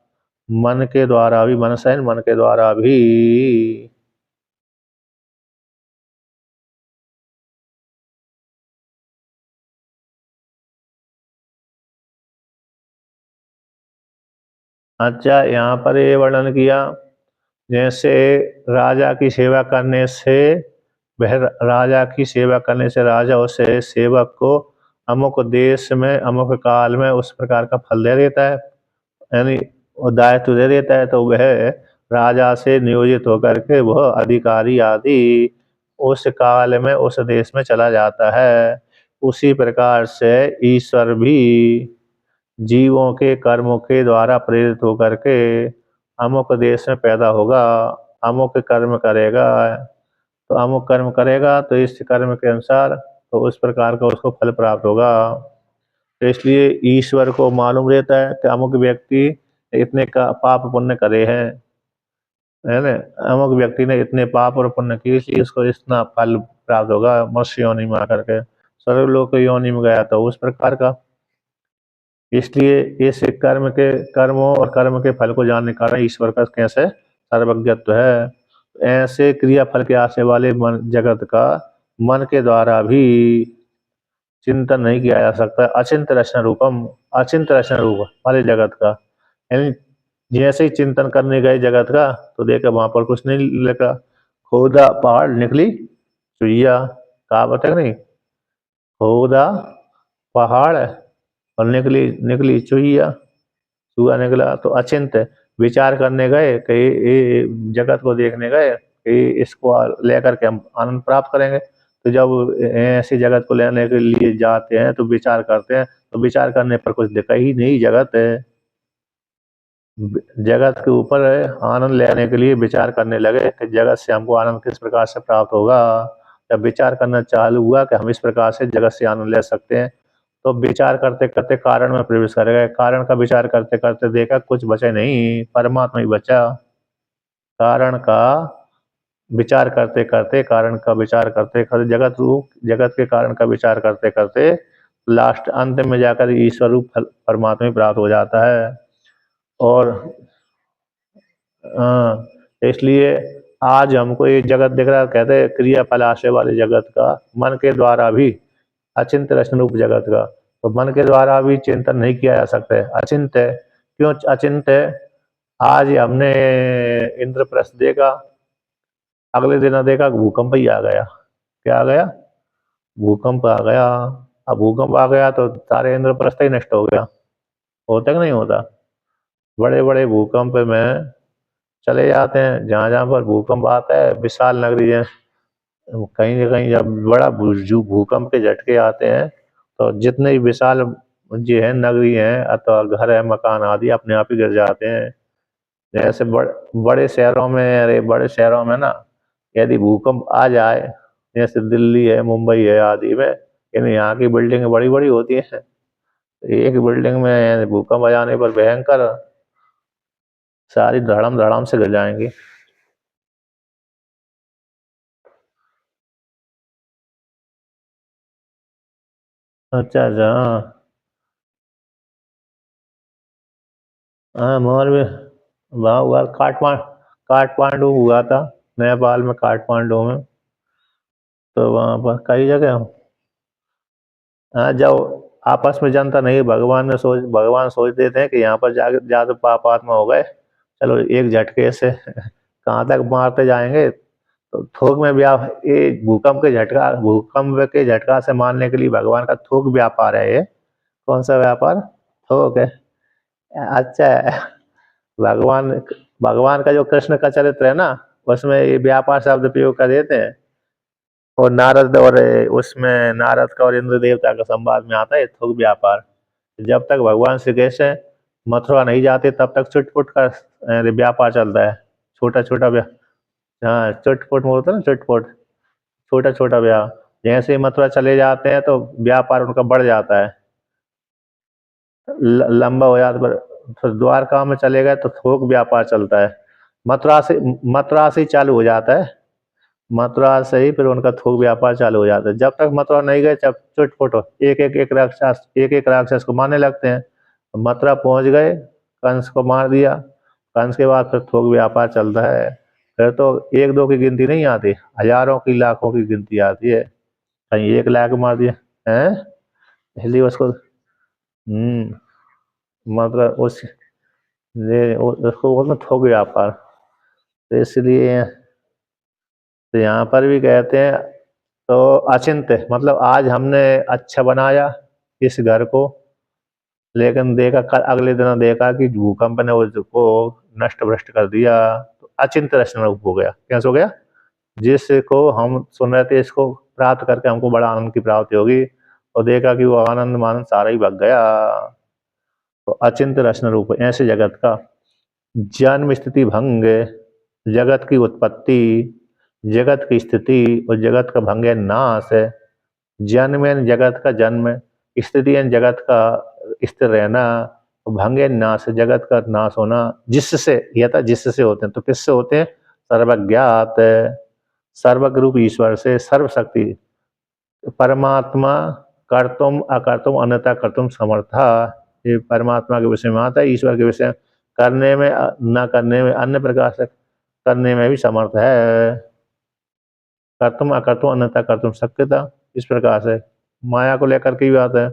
भी, मनसैन मन के द्वारा भी। अच्छा, यहाँ पर ये वर्णन किया जैसे राजा की सेवा करने से, वह राजा की सेवा करने से राजा उसे सेवक को अमुक देश में अमुक काल में उस प्रकार का फल दे देता है, यानी दायित्व दे देता है, तो वह राजा से नियोजित होकर के वह अधिकारी आदि उस काल में उस देश में चला जाता है। उसी प्रकार से ईश्वर भी जीवों के कर्मों के द्वारा प्रेरित होकर के अमुक देश में पैदा होगा, अमुक कर्म करेगा, तो अमुक कर्म करेगा तो इस कर्म के अनुसार तो उस प्रकार का उसको फल प्राप्त होगा। तो इसलिए ईश्वर को मालूम रहता है कि अमुक व्यक्ति इतने का पाप पुण्य करे हैं, है ना, अमुक व्यक्ति ने इतने पाप और पुण्य किए इसलिए इसको इतना फल प्राप्त होगा मनुष्य योनि में आकर के। स्वर्गलोक योनि में गया तो उस प्रकार का। इसलिए इस कर्मों और कर्म के फल को जानने का कारण ईश्वर का कैसे सर्वज्ञत्व है। ऐसे क्रिया फल के आशय वाले जगत का मन के द्वारा भी चिंतन नहीं किया जा सकता। अचिंत रचना रूपम, अचिंत रचना रूप वाले जगत का, यानी जैसे ही चिंतन करने गए जगत का तो देखा वहां पर कुछ नहीं लगा। खोदा पहाड़ निकली चुईया, कहावत है नहीं, खोदा पहाड़ और निकली निकली चुईया, चूहा निकला। तो अचिंत विचार करने गए कि ये जगत को देखने गए कि इसको लेकर के हम आनंद प्राप्त करेंगे। तो जब ऐसी जगत को लेने के लिए जाते हैं तो विचार करते हैं, तो विचार करने पर कुछ दिखा ही नहीं जगत है। जगत के ऊपर आनंद लेने के लिए विचार करने लगे कि जगत से हमको आनंद किस प्रकार से प्राप्त होगा। जब विचार करना चालू हुआ कि हम इस प्रकार से जगत से आनंद ले सकते हैं, तो विचार करते करते कारण में प्रवेश कर गए। कारण का विचार करते करते देखा कुछ बचे नहीं, परमात्मा ही बचा। कारण का विचार करते करते, कारण का विचार करते करते, जगत के कारण का विचार करते करते लास्ट अंत में जाकर ईश्वर रूप परमात्मा ही प्राप्त हो जाता है। और इसलिए आज हमको ये जगत दिख रहा है, कहते हैं क्रिया फल आशय वाले जगत का मन के द्वारा भी, अचिंत रचना रूप जगत का तो मन के द्वारा भी चिंतन नहीं किया जा सकता है, अचिंत है। क्यों अचिंत है? आज हमने इंद्रप्रस्थ देखा, अगले दिन देखा भूकंप ही आ गया। क्या आ गया? भूकंप आ गया। अब भूकंप आ गया तो सारे इंद्रप्रस्थ ही नष्ट हो गया। होता कि नहीं होता? बड़े बड़े भूकंप में चले जाते हैं, जहाँ जहाँ पर भूकंप आता है विशाल नगरी है, कहीं ना कहीं जब बड़ा भूकंप के झटके आते हैं तो जितने ही विशाल जो है नगरी है अथवा घर है मकान आदि अपने आप ही गिर जाते हैं। जैसे बड़े शहरों में, अरे बड़े शहरों में ना यदि भूकंप आ जाए, जैसे दिल्ली है मुंबई है आदि में, यानी यहाँ की बिल्डिंग बड़ी बड़ी होती है, एक बिल्डिंग में भूकंप आ जाने पर भयंकर सारी धड़ाम धड़ाम से गिर जाएंगी। अच्छा अच्छा, हाँ हाँ, मोर में वहाँ हुआ काठमांडू हुआ था, नेपाल में काठमांडू में। तो वहाँ पर कई जगह, हाँ, जब आपस में जनता नहीं, भगवान सोच देते हैं कि यहाँ पर जाके ज्यादा पाप आत्मा हो गए, चलो एक झटके से कहाँ तक मारते जाएंगे। तो थोक में ये भूकंप के झटका से मारने के लिए भगवान का थोक व्यापार है ये। कौन सा व्यापार? थोक है। अच्छा है। भगवान भगवान का जो कृष्ण का चरित्र है ना, उसमें ये व्यापार शब्द प्रयोग कर देते हैं। और नारद और उसमें नारद का और इंद्र देवता का संवाद में आता है थोक व्यापार। जब तक भगवान श्री कृष्ण मथुरा नहीं जाते तब तक चुटपुट का व्यापार चलता है। छोटा छोटा हाँ, चुटपुट बोलते हैं ना, चुटपुट, छोटा छोटा व्यापार। जैसे ही मथुरा चले जाते हैं तो व्यापार उनका बढ़ जाता है, लंबा हो जाता है। फिर द्वारका में चले गए तो थोक व्यापार चलता है। मथुरा से ही चालू हो जाता है। मथुरा से ही फिर उनका थोक व्यापार चालू हो जाता है। जब तक मथुरा नहीं गए जब चुटपुट एक एक राक्षस को मारने लगते हैं। मथुरा पहुंच गए, कंस को मार दिया। कंस के बाद फिर थोक व्यापार चलता है। फिर तो एक दो की गिनती नहीं आती, हजारों की लाखों की गिनती आती है। कहीं 1 लाख मार दिया है, इसलिए उसको मतलब उसको बोलते थोक व्यापार। तो इसलिए तो यहाँ पर भी कहते हैं, तो अचिंत मतलब आज हमने अच्छा बनाया इस घर को, लेकिन देखा कल अगले दिन देखा कि भूकंप ने उसको नष्ट भ्रष्ट कर दिया। तो अचिंत रचना रूप हो गया। कैसे हो गया? जिसको हम सुन रहे थे इसको प्राप्त करके हमको बड़ा आनंद की प्राप्ति होगी, और देखा कि वो आनंद मानंद सारा ही भग गया। तो अचिंत्य रचना रूप ऐसे जगत का जन्म स्थिति भंग, जगत की उत्पत्ति, जगत की स्थिति और जगत का भंग नाश है। जन्म यानी जगत का जन्म, स्थिति यानी जगत का स्थिर रहना, भंग यानी नाश, जगत का नाश होना। जिससे यथा जिससे होते हैं, तो किससे होते हैं? सर्वज्ञात, सर्वज्ञ रूप ईश्वर से, सर्वशक्ति परमात्मा, कर्तुम अकर्तुम अन्यथा कर्तुम समर्था। ये परमात्मा के विषय में आता है, ईश्वर के विषय करने में न करने में, अन्य प्रकार से करने में भी समर्थ है। कर्तुम अकर्तुम अन्यथा कर्तुम शक्यता, इस प्रकार से माया को लेकर के भी बात है।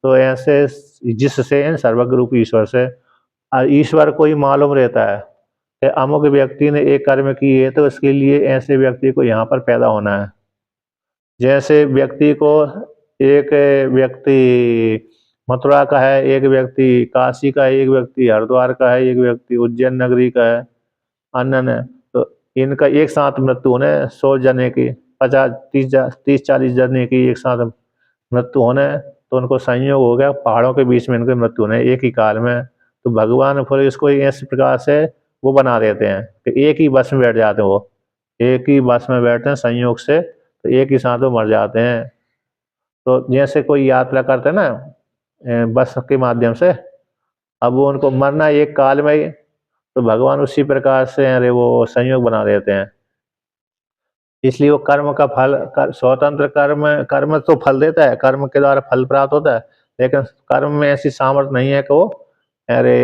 तो ऐसे जिससे सर्वज्ञ रूप ईश्वर से, ईश्वर को ही मालूम रहता है कि अमुक व्यक्ति ने एक कर्म किए तो उसके लिए ऐसे व्यक्ति को यहाँ पर पैदा होना है। जैसे व्यक्ति को, एक व्यक्ति मथुरा का है, एक व्यक्ति काशी का है, एक व्यक्ति हरिद्वार का है, एक व्यक्ति उज्जैन नगरी का है, अन्य ने, तो इनका एक साथ मृत्यु होने 100 जने की, 50-30-40 जने की एक साथ मृत्यु होने, तो उनको संयोग हो गया, पहाड़ों के बीच में इनकी मृत्यु होने एक ही काल में। तो भगवान फिर इसको इस प्रकार से वो बना देते हैं कि एक ही बस में बैठ जाते हैं, वो एक ही बस में बैठते हैं संयोग से, तो एक ही साथ वो मर जाते हैं। तो जैसे कोई यात्रा करते हैं ना बस के माध्यम से, अब वो उनको मरना एक काल में ही, तो भगवान उसी प्रकार से अरे वो संयोग बना देते हैं। इसलिए वो कर्म का फल, स्वतंत्र कर्म, कर्म तो फल देता है, कर्म के द्वारा फल प्राप्त होता है, लेकिन कर्म में ऐसी सामर्थ्य नहीं है कि वो अरे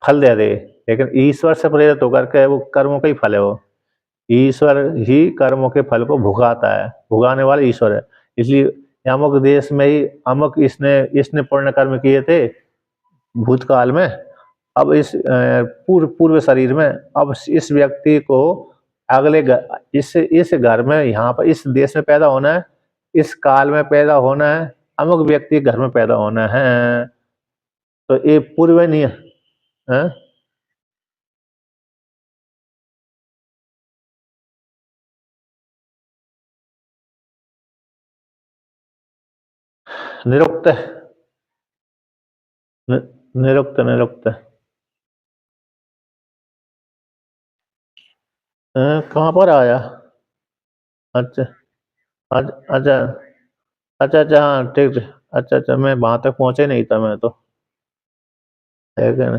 फल दे दे। लेकिन ईश्वर से प्रेरित होकर के वो कर्मों का ही फल है, वो ईश्वर ही कर्मों के फल को भुगाता है, भुगाने वाला ईश्वर है। इसलिए अमुक देश में ही अमुक इसने इसने पुण्य कर्म किए थे भूतकाल में, अब इस पूर्व पूर्व शरीर में, अब इस व्यक्ति को अगले इस घर में, यहाँ पर इस देश में पैदा होना है, इस काल में पैदा होना है, अमुक व्यक्ति घर में पैदा होना है। तो ये पूर्व नहीं है, निरुक्त, निरुक्त निरुक्त। कहाँ पर आया? अच्छा अच्छा अच्छा अच्छा, हाँ ठीक ठीक। अच्छा अच्छा, मैं वहां तक पहुंचे नहीं था मैं तो, है क्या ना?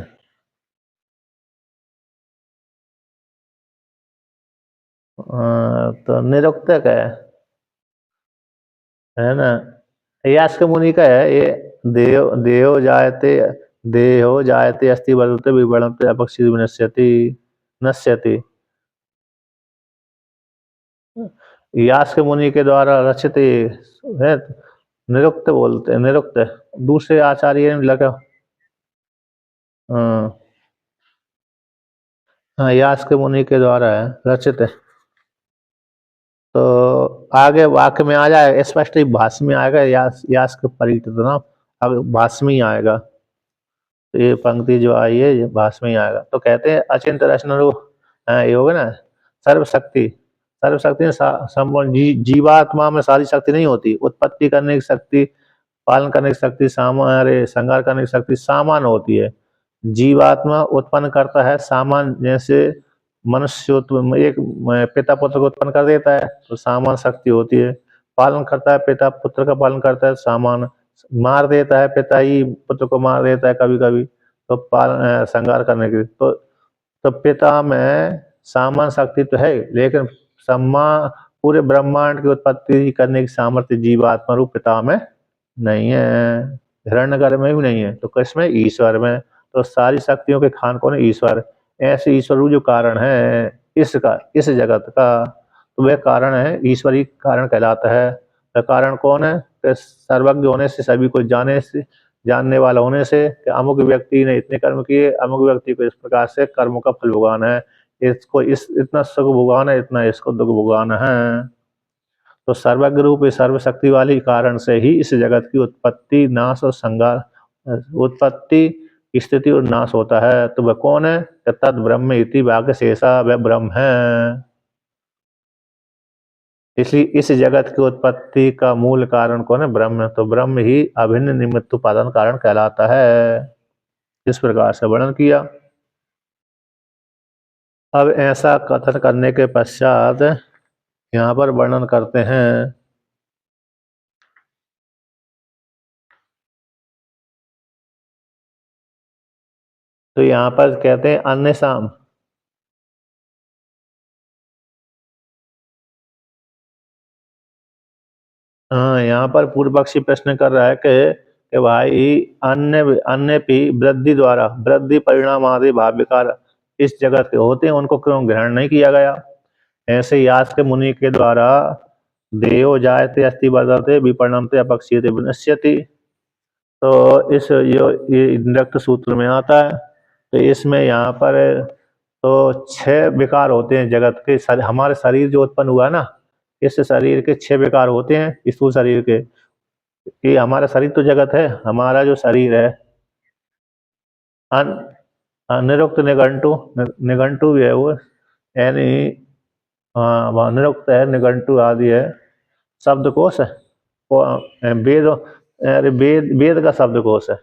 तो निरुक्तक है ना? यास्क मुनि का है ये। देव देहो जायते, देहो जायते अस्ति वर्तते विवर्णते अपक्षी विनश्यति, नश्यति। यास्क मुनि के द्वारा रचित है, निरुक्त बोलते हैं, निरुक्त। दूसरे आचार्य ने लगा, हाँ हाँ, यास्क मुनि के द्वारा है, रचित है। तो आगे वाक्य में आ जाएगा स्पष्ट ही, भाष्य में आएगा, यास्क परिकृतना, अब भाष्य में ही आएगा। तो ये पंक्ति जो आई है ये भाष्य में ही आएगा। तो कहते हैं अचिंत्य रचना रूप ये होगा ना, सर्वशक्ति, सर्वशक्ति में संपूर्ण जीवात्मा में सारी शक्ति नहीं होती। उत्पत्ति करने की शक्ति, पालन करने की शक्ति, अरे संहार करने की शक्ति सामान्य होती है। जीवात्मा उत्पन्न करता है सामान्य, जैसे मनुष्य एक पिता पुत्र को उत्पन्न कर देता है तो सामान्य शक्ति होती है। पालन करता है, पिता पुत्र का पालन करता है सामान्य। मार देता है, पिता ही पुत्र को मार देता है कभी कभी, तो संहार करने के लिए। तो पिता में सामान्य शक्ति तो है, लेकिन सम्मा पूरे ब्रह्मांड की उत्पत्ति करने की सामर्थ्य जीवात्मा रूप पिता में नहीं है, हिरण्यगर्भ में भी नहीं है, तो किसमें? ईश्वर में। तो सारी शक्तियों के खान कौन है? ईश्वर। ऐसे ईश्वर जो कारण है इसका, इस जगत का, तो वह कारण है, ईश्वर ही कारण कहलाता है। वह कारण कौन है? कि सर्वज्ञ होने से, सभी को जाने से, जानने वाला होने से, कि अमुक व्यक्ति ने इतने कर्म किए, अमुक व्यक्ति को इस प्रकार से कर्मों का फल भुगतान है, इसको इस इतना सुख भुगतान है, इतना इसको दुख भुगतान है। तो सर्वज्ञ रूप सर्वशक्ति वाली कारण से ही इस जगत की उत्पत्ति, नाश और संहार, उत्पत्ति, स्थिति और नाश होता है। तो वह कौन है? तद ब्रह्म इति वाक्य शेषा, वह ब्रह्म है। इसलिए इस जगत की उत्पत्ति का मूल कारण कौन है? ब्रह्म। तो ब्रह्म ही अभिन्न निमित्त उपादान कारण कहलाता है। इस प्रकार से वर्णन किया। अब ऐसा कथन करने के पश्चात यहाँ पर वर्णन करते हैं, तो यहाँ पर कहते हैं अन्य साम। हाँ, यहाँ पर पूर्व पक्षी प्रश्न कर रहा है कि भाई अन्य अन्य भी वृद्धि द्वारा वृद्धि परिणाम आदि भाव विकार इस जगत के होते हैं, उनको क्यों ग्रहण नहीं किया गया। ऐसे यास्क मुनि के द्वारा देयो जायते अस्ति वर्धते विपरिणमते अपक्षीयते विनश्यति, तो इस ये इंद्रक्त सूत्र में आता है। तो इसमें यहाँ पर तो 6 विकार होते हैं जगत के। हमारे शरीर जो उत्पन्न हुआ ना, इस शरीर के 6 विकार होते हैं स्थूल शरीर के। ये हमारा शरीर तो जगत है, हमारा जो शरीर है निरुक्त निघंटु, निघंटु भी है वो, यानी हाँ वहाँ निरुक्त है, निघंटु आदि है, शब्दकोश है वो, वेद, अरे वेद का शब्दकोश है,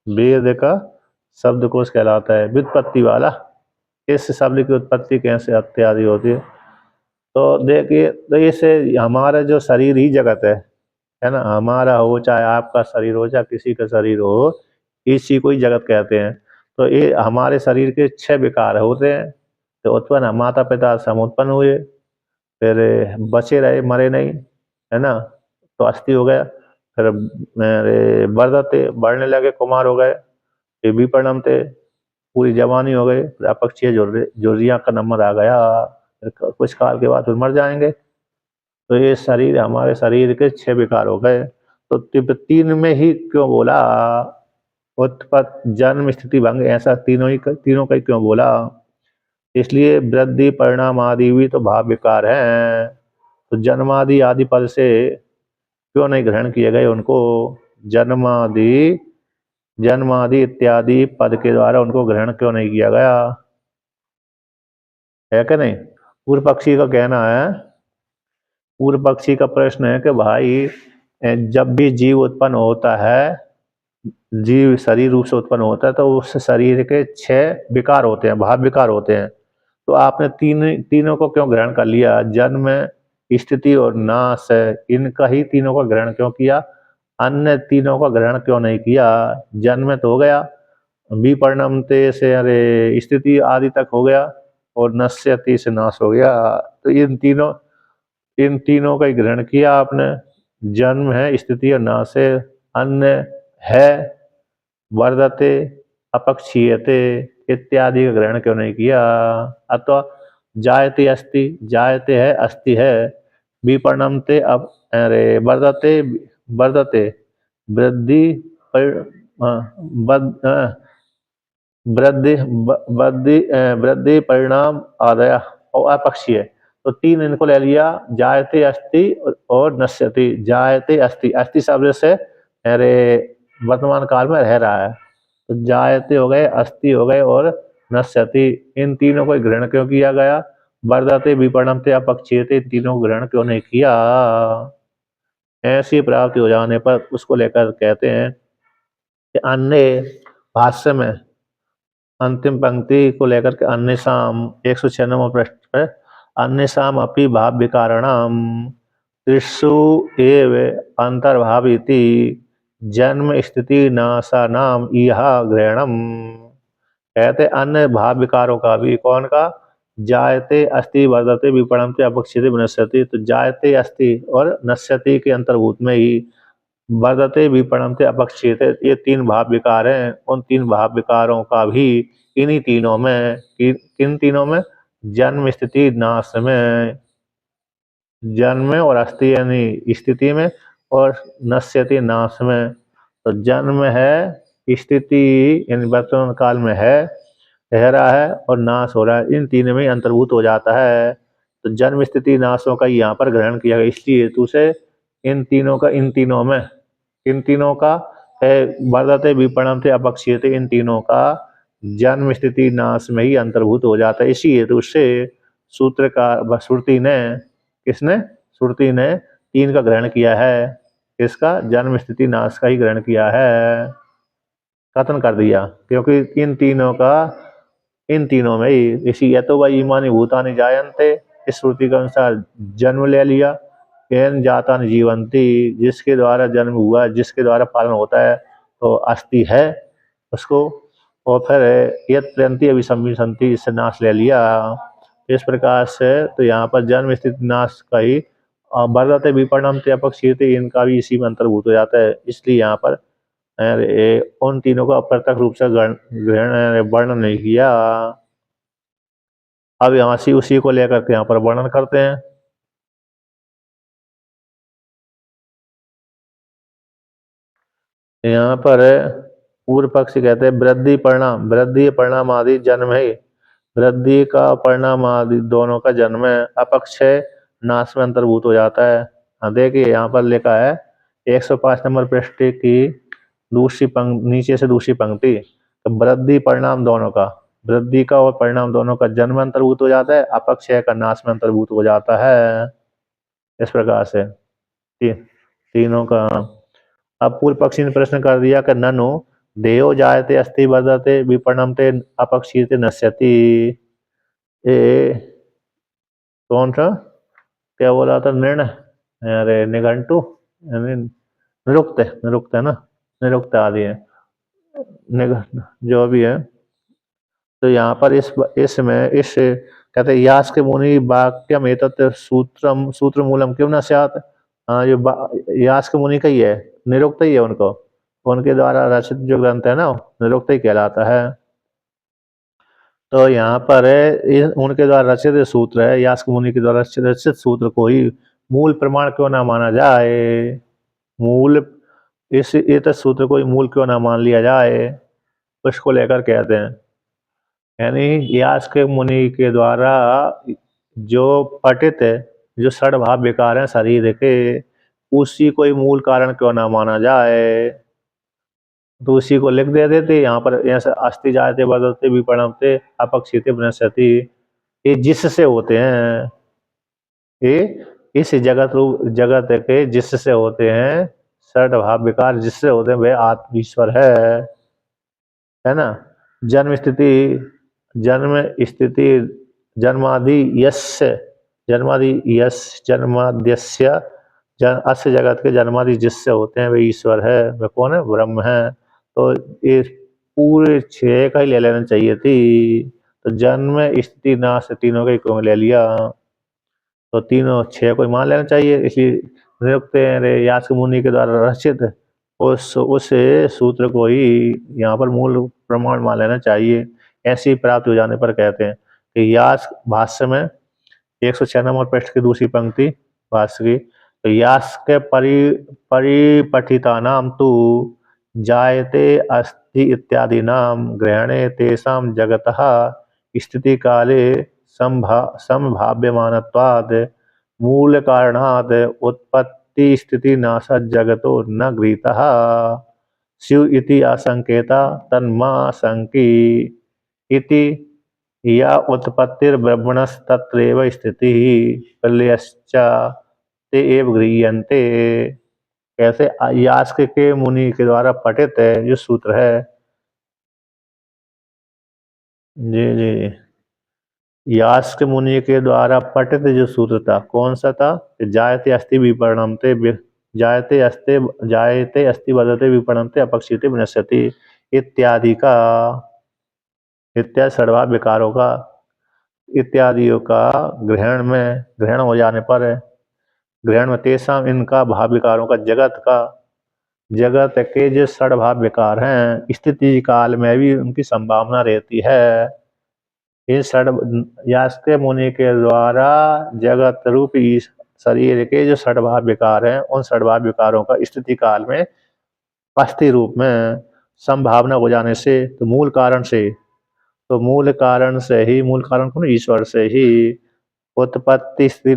वेद का शब्दकोश कहलाता है, व्युत्पत्ति वाला। इस शब्द की उत्पत्ति कैसे इत्यादि होती है। तो देखिए, तो इससे हमारा जो शरीर ही जगत है ना, हमारा हो चाहे आपका शरीर हो चाहे किसी का शरीर हो, इसी को ही जगत कहते हैं। तो ये हमारे शरीर के 6 विकार होते हैं। तो उत्पन्न माता पिता से हम उत्पन्न हुए, फिर बचे रहे, मरे नहीं, है ना, तो अस्थि हो गया। फिर मेरे वर्धते, बढ़ने लगे, कुमार हो गए, फिर विपणम थे, पूरी जवानी हो गई, फिर अपक्षीय झुर्रियाँ का नंबर आ गया, फिर कुछ काल के बाद फिर मर जाएंगे। तो ये शरीर, हमारे शरीर के 6 विकार हो गए। तो तीन में ही क्यों बोला, उत्पत्ति जन्म स्थिति भंग, ऐसा तीनों का ही क्यों बोला। इसलिए वृद्धि परिणाम आदि भी तो भाव विकार हैं, तो जन्मादि आदि पद से क्यों नहीं ग्रहण किए गए उनको। जन्मादि जन्मादि इत्यादि पद के द्वारा उनको ग्रहण क्यों नहीं किया गया, है कि नहीं। पूर्व पक्षी का कहना है, पूर्व पक्षी का प्रश्न है कि भाई जब भी जीव उत्पन्न होता है, जीव शरीर रूप से उत्पन्न होता है, तो उस शरीर के 6 विकार होते हैं, भाव विकार होते हैं। तो आपने तीनों को क्यों ग्रहण कर लिया, जन्म स्थिति और नाश, इनका ही तीनों का ग्रहण क्यों किया, अन्य तीनों का ग्रहण क्यों नहीं किया। जन्म तो हो गया, विपरिणमते से अरे स्थिति आदि तक हो गया, और नश्यति से नाश हो गया। तो इन तीनों का ही ग्रहण किया आपने। जन्म है, स्थिति और नाश है, अन्य है, वर्धते, अपक्षीयते इत्यादि का ग्रहण क्यों नहीं किया। अथवा जायते अस्ति, जायते है, अस्ति है, विपरिणमते, अब अरे वर्धते, वर्धते वृद्धि, वृद्धि वृद्धि वृद्धि परिणाम आदय और अपक्षीय, तो 3 इनको ले लिया, जायते अस्ति और नश्यति। जायते अस्ति, अस्ति शब्द से अरे वर्तमान काल में रह रहा है, तो जायते हो गए, अस्ति हो गए और नश्यति, इन तीनों को ग्रहण क्यों किया गया। वर्धते, विपरिणमते, अपक्षीयते, इन तीनों को ग्रहण क्यों नहीं किया। ऐसी प्राप्ति हो जाने पर उसको लेकर कहते हैं कि अन्य भाष्य में अंतिम पंक्ति को लेकर के अन्य शाम 196 प्रश्न पर, अन्य शाम अपि भाव विकारणम त्रिषु एव अंतर्भाविति जन्म स्थिति नाशानाम इह ग्रहणम। कहते अन्य भाव विकारों का भी, कौन का, जायते अस्ति वर्धते विपरिणमते अपक्षीयते विनश्यति, तो जायते अस्ति और नश्यति के अंतर्भूत में ही वर्धते विपरिणमते अपक्षीयते, ये 3 भाव विकार हैं। उन 3 भाव विकारों का भी इन्हीं तीनों में, किन तीनों में, जन्म स्थिति नाश में, जन्म में और अस्ति यानी स्थिति में, और नश्यति नाश में। तो जन्म है, स्थिति यानी वर्तमान काल में है, रह रहा है, और नाश हो रहा है, इन तीनों में अंतर्भूत हो जाता है। तो जन्म स्थिति नाशों का यहाँ पर ग्रहण किया गया, इसलिए हेतु से इन तीनों का, इन तीनों का वर्धते, विपरिणमते, अपक्षीयते, इन तीनों का जन्म स्थिति नाश में ही अंतर्भूत हो जाता है। इसी हेतु से सूत्र का श्रुति ने, किसने, श्रुति ने 3 का ग्रहण किया है, इसका जन्म स्थिति नाश का ही ग्रहण किया है। खत्म कर दिया, क्योंकि इन तीनों में ही इसी यतो वही ईमानी भूतानि जायन्ते, इस श्रुति के अनुसार जन्म ले लिया, येन जातानि जीवंती, जिसके द्वारा जन्म हुआ, जिसके द्वारा पालन होता है, तो अस्थि है उसको, और फिर यत प्रयंती अभिसंविशंति, इससे नाश ले लिया। इस प्रकार से तो यहाँ पर जन्म स्थिति नाश का ही वर्धते विपणमते अपक्षीयते, इनका भी इसी में अंतर्भूत हो जाता है। इसलिए यहाँ पर उन तीनों को अप्रत्यक्ष रूप से ग्रहण वर्णन नहीं किया। अब यहाँ से उसी को लेकर के यहाँ पर वर्णन करते हैं। यहाँ पर पूर्व पक्षी कहते हैं वृद्धि परिणाम आदि जन्म है, वृद्धि का परिणाम आदि दोनों का जन्म है, अपक्षय नाश में अंतर्भूत हो जाता है। हाँ देखिए यहाँ पर लिखा है 105 नंबर पृष्ठ की नीचे से दूसरी पंक्ति, तो वृद्धि परिणाम दोनों का, वृद्धि का और परिणाम दोनों का जन्म में अंतर्भूत हो जाता है, अपक्षय का नाश में अंतर्भूत हो जाता है। इस प्रकार से तीनों का। अब पूर्व पक्षी ने प्रश्न कर दिया कि ननु देहो जायते अस्थि वर्धते विपणमते अपक्षीयते नश्यति, ये कौन सा क्या बोला था निर्णय, अरे निघंटु, निरुक्त निरुक्त है ना, निरुक्त आदि है, जो भी है। तो यहाँ पर इसमें इस कहते हैं यास के मुनि वाक्यम एतत् सूत्रम सूत्र मूलम क्यों न स्यात्। हाँ ये यास के मुनि का ही है, निरुक्त ही है उनको, उनके द्वारा रचित जो ग्रंथ है ना निरुक्त ही कहलाता है। तो यहाँ पर उनके द्वारा रचित सूत्र है, यास के मुनि के द्वारा रचित सूत्र को ही मूल प्रमाण क्यों ना माना जाए, मूल इस सूत्र को ही मूल क्यों ना मान लिया जाए, उसको लेकर कहते हैं। यानी यास के मुनि के द्वारा जो पठित जो षडभाव विकार हैं शरीर के, उसी को ही मूल कारण क्यों ना माना जाए, तो उसी को लिख दे देते यहाँ पर। ऐसे अस्थि जायते बदलते विपणमते अपक्षिते विनश्यति, ये जिससे होते हैं, ये इस जगत के जिससे होते हैं, षडभाव विकार जिससे होते हैं, वह आत्म ईश्वर है ना। जन्म स्थिति जन्मादि यस्य जन्माद्यस्य अस्य जगत के जन्मादि जिससे होते हैं वे ईश्वर है, वे कौन है, ब्रह्म है। तो ये पूरे 6 का ही ले लेना चाहिए थी, तो जन्म स्थिति नाश तीनों का ही क्यों ले लिया, तो तीनों 6 को ही मान लेना चाहिए। इसलिए निरुक्त यास्क मुनि के द्वारा रचित उस सूत्र को ही यहाँ पर मूल प्रमाण मान लेना चाहिए। ऐसी प्राप्त हो जाने पर कहते हैं कि यास्क भाष्य में 106 नंबर पृष्ठ की दूसरी पंक्ति भाष्य की, तो यास्क के परिपठिता नाम तु जायते अस्ति इत्यादि नाम ग्रहणे तेषां जगतः स्थिति काले संभाव्यमानत्वाद मूल कारणाद उत्पत्ति स्थिति नाश जगतो न गृहीतः स्यु इति आशंकेता तन्मा शंकी इति, या उत्पत्तिर्ब्रह्मणस्तत्रैव स्थितिः प्रलयश्च ते एव गृह्यन्ते। कैसे यास्क के मुनि के द्वारा पठित है जो सूत्र है, जी जी यास्क मुनि के द्वारा पठित जो सूत्र था कौन सा था, जायते अस्ति विपणमते जायते अस्ति बदते विपणमते अपक्षिते विनश्यति इत्यादि का, इत्यादि षडभाव विकारों का इत्यादियों का ग्रहण हो जाने पर, ग्रहण में तेषां इनका भाव विकारों का जगत के जो षडभाव विकार हैं स्थिति काल में भी उनकी संभावना रहती है। इस यास्क मुनि के द्वारा जगत रूपी शरीर के जो षडभाव विकार हैं उन षडभाव विकारों का स्थिति काल में अस्थि रूप में संभावना हो जाने से, तो मूल कारण से, मूल कारण कौन, ईश्वर से ही उत्पत्ति स्थिति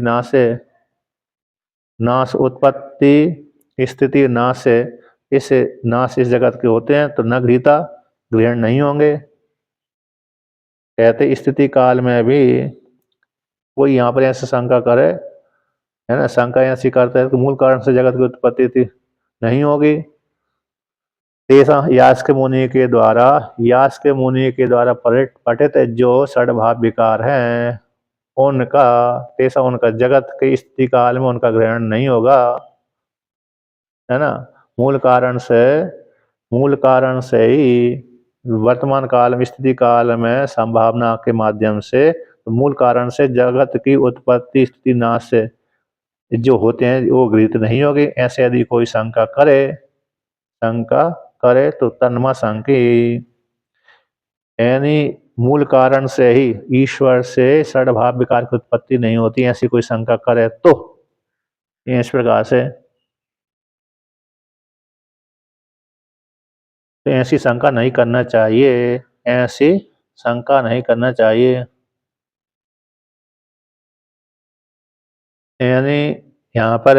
नाश उत्पत्ति स्थिति नाश इस जगत के होते हैं, तो न गृहीता ग्रहण नहीं होंगे। कहते स्थिति काल में भी कोई यहाँ पर ऐसे शंका करे, है ना, शंका ऐसी करता है कि मूल कारण से जगत की उत्पत्ति नहीं होगी, यास के मुनि के द्वारा पठित जो षडभाव विकार हैं उनका उनका जगत के स्थिति काल में उनका ग्रहण नहीं होगा, है ना। मूल मूल कारण से ही वर्तमान काल में स्थिति काल में संभावना के माध्यम से, तो मूल कारण से जगत की उत्पत्ति स्थिति नाश जो होते हैं वो गृहीत नहीं होगी। ऐसे यदि कोई शंका करे तो तन्मा शंकी, यानी मूल कारण से ही ईश्वर से षडभाव विकार की उत्पत्ति नहीं होती, ऐसी कोई शंका करे तो इस प्रकार से तो ऐसी शंका नहीं करना चाहिए, ऐसी शंका नहीं करना चाहिए। यानी यहाँ पर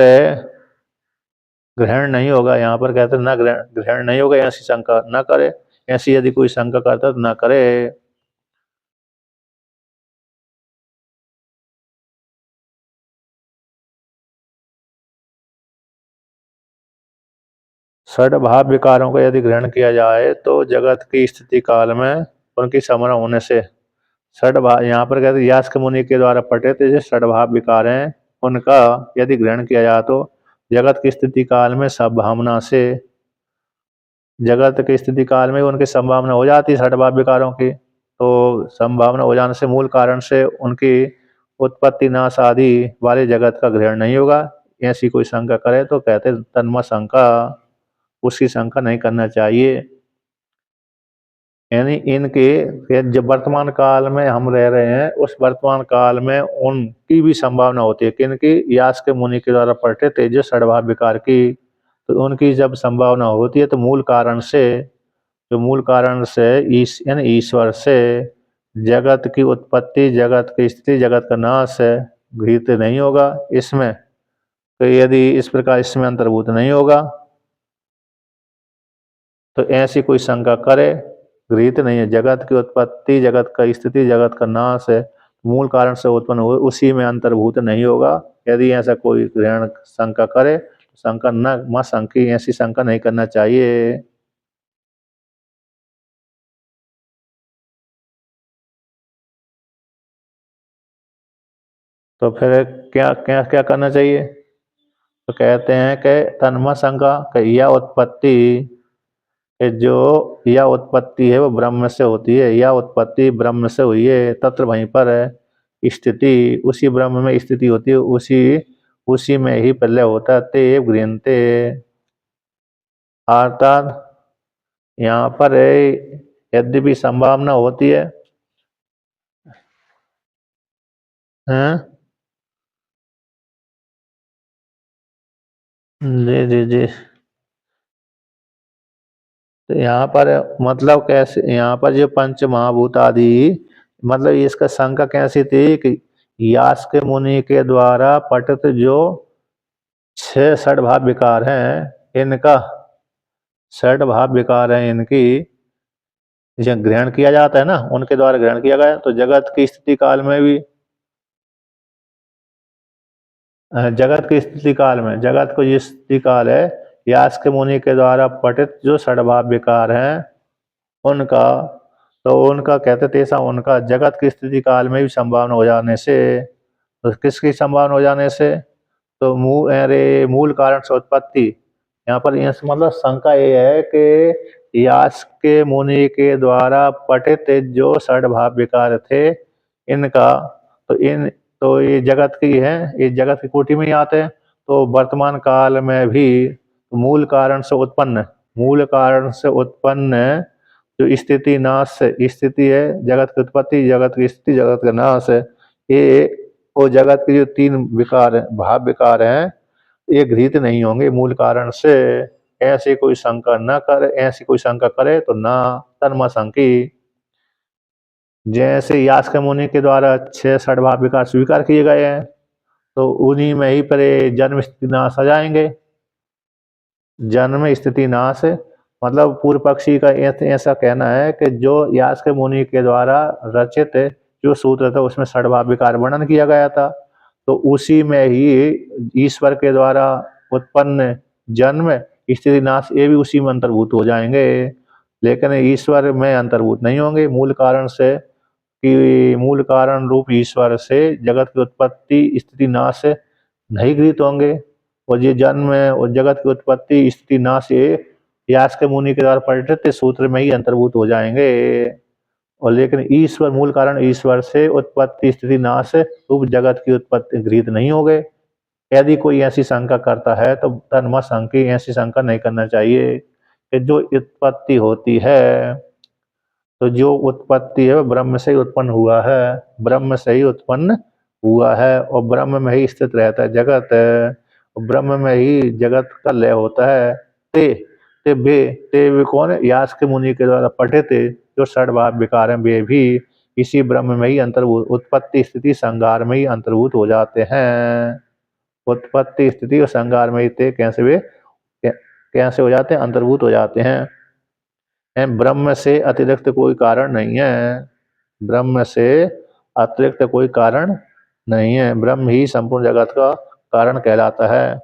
ग्रहण नहीं होगा, यहाँ पर कहते ना ग्रहण नहीं होगा, ऐसी शंका ना करे। ऐसी यदि कोई शंका करता तो ना करे। षडभाव विकारों को यदि ग्रहण किया जाए तो जगत की स्थिति काल में उनकी समरण होने से षडभाव, यहाँ पर कहते यास्क मुनि के द्वारा पठित जो षडभाव विकार हैं उनका यदि ग्रहण किया जाए तो जगत की स्थिति काल में संभावना से, जगत की स्थिति काल में उनकी संभावना हो जाती है षडभाव विकारों की, तो संभावना हो जाने से मूल कारण से उनकी उत्पत्ति नाश आदि वाले जगत का ग्रहण नहीं होगा। ऐसी कोई शंका करे तो कहते तन्मा शंका, उसकी शंका नहीं करना चाहिए। यानी इनके जब वर्तमान काल में हम रह रहे हैं उस वर्तमान काल में उनकी भी संभावना होती है, किनकी यास के मुनि के द्वारा पढ़ते तेजस षडभाव विकार की, तो उनकी जब संभावना होती है तो मूल कारण से, जो मूल कारण से यानी ईश्वर से जगत की उत्पत्ति, जगत की स्थिति, जगत का नाश गृहीत नहीं होगा इसमें। तो यदि इस प्रकार इसमें अंतर्भूत नहीं होगा तो ऐसी कोई शंका करे गृहीत नहीं है। जगत की उत्पत्ति, जगत का स्थिति, जगत का नाश है मूल कारण से उत्पन्न हुए, उसी में अंतर्भूत नहीं होगा। यदि ऐसा कोई ग्रहण शंका करे तो शंका न शंकी, ऐसी शंका नहीं करना चाहिए। तो फिर क्या क्या क्या करना चाहिए? तो कहते हैं कि तन्मा शंका यह उत्पत्ति, जो यह उत्पत्ति है वो ब्रह्म से होती है, यह उत्पत्ति ब्रह्म से हुई है, तत्र वहीं पर है स्थिति, उसी ब्रह्म में स्थिति होती है, उसी उसी में ही प्रलय होता है। ते गृहते, अर्थात यहाँ पर यद्यपि संभावना होती है, हैं? जी जी जी। तो यहाँ पर मतलब कैसे, यहाँ पर जो पंच महाभूत आदि, मतलब इसका शंका कैसी थी कि यास के मुनि के द्वारा पठित जो 6 षडभाव विकार हैं, इनका षडभाव विकार है इनकी जो ग्रहण किया जाता है ना, उनके द्वारा ग्रहण किया गया, तो जगत की स्थिति काल में भी, जगत की स्थिति काल में, जगत को ये स्थिति काल है यास के मुनि के द्वारा पठित जो षडभाव विकार हैं उनका, तो उनका कहते थे ऐसा, उनका जगत की स्थिति काल में भी संभावना हो जाने से, तो किसकी संभावना हो जाने से, तो मूल कारण से उत्पत्ति। यहाँ पर मतलब शंका ये है कि यास के मुनि के द्वारा पठित जो षडभाव विकार थे इनका, तो ये जगत की है, ये जगत की कोटि में ही आते हैं। तो वर्तमान काल में भी मूल कारण से उत्पन्न, मूल कारण से उत्पन्न जो स्थिति नाश स्थिति है, जगत की उत्पत्ति, जगत की स्थिति, जगत का नाश है, ये वो जगत के जो 3 विकार भाव विकार हैं ये गृहीत नहीं होंगे मूल कारण से। ऐसी कोई शंका न करे, ऐसी कोई शंका करे तो ना तन्मा शंकी। जैसे यास्क मुनि के द्वारा 6 षडभाव विकार स्वीकार किए गए हैं, तो उन्हीं में ही पर जन्म स्थिति नाश आ जाएंगे। जन्म स्थिति नाश मतलब पूर्व पक्षी का ऐसा कहना है कि जो यास्क मुनि के द्वारा रचित जो सूत्र था उसमें षडभाव विकार वर्णन किया गया था, तो उसी में ही ईश्वर के द्वारा उत्पन्न जन्म स्थिति नाश ये भी उसी में अंतर्भूत हो जाएंगे, लेकिन ईश्वर में अंतर्भूत नहीं होंगे। मूल कारण से कि मूल कारण रूप ईश्वर से जगत की उत्पत्ति स्थिति नाश नहीं गृहीत होंगे, और ये जन्म और जगत की उत्पत्ति स्थिति नाश ये यास्क के मुनि के द्वारा पठित सूत्र में ही अंतर्भूत हो जाएंगे। और लेकिन ईश्वर मूल कारण ईश्वर से उत्पत्ति स्थिति नाश रूप जगत की उत्पत्ति गृहीत नहीं हो गए। यदि कोई ऐसी शंका करता है तो तन्मत शंकी ऐसी शंका नहीं करना चाहिए कि जो उत्पत्ति होती है, तो जो उत्पत्ति है वो ब्रह्म से ही उत्पन्न हुआ है, ब्रह्म से ही उत्पन्न हुआ है, और ब्रह्म में ही स्थित रहता है जगत, और ब्रह्म में ही जगत का लय होता है। ते वे कौन है? यास्क के मुनि के द्वारा पठित जो षडभाव विकार हैं वे भी इसी ब्रह्म में ही अंतर्भूत, उत्पत्ति स्थिति संहार में ही अंतर्भूत हो जाते हैं। उत्पत्ति स्थिति और संहार में ही ते कैसे हो जाते हैं? अंतर्भूत हो जाते हैं। ब्रह्म से अतिरिक्त कोई कारण नहीं है, ब्रह्म से अतिरिक्त कोई कारण नहीं है, ब्रह्म ही संपूर्ण जगत का कारण कहलाता है।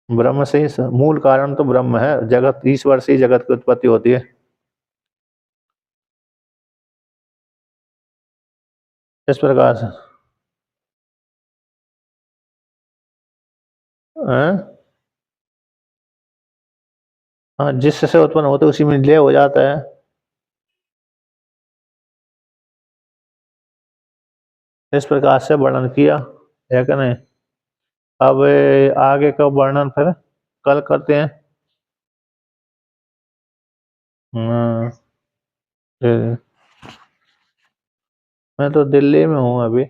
ब्रह्म से ही मूल कारण तो ब्रह्म है, जगत ईश्वर से ही जगत की उत्पत्ति होती है। इस प्रकार से हैं? हाँ, जिससे उत्पन्न होते उसी में लय हो जाता है। इस प्रकार से वर्णन किया है कि नहीं? अब आगे का वर्णन फिर कल करते हैं। हाँ, मैं तो दिल्ली में हूँ अभी।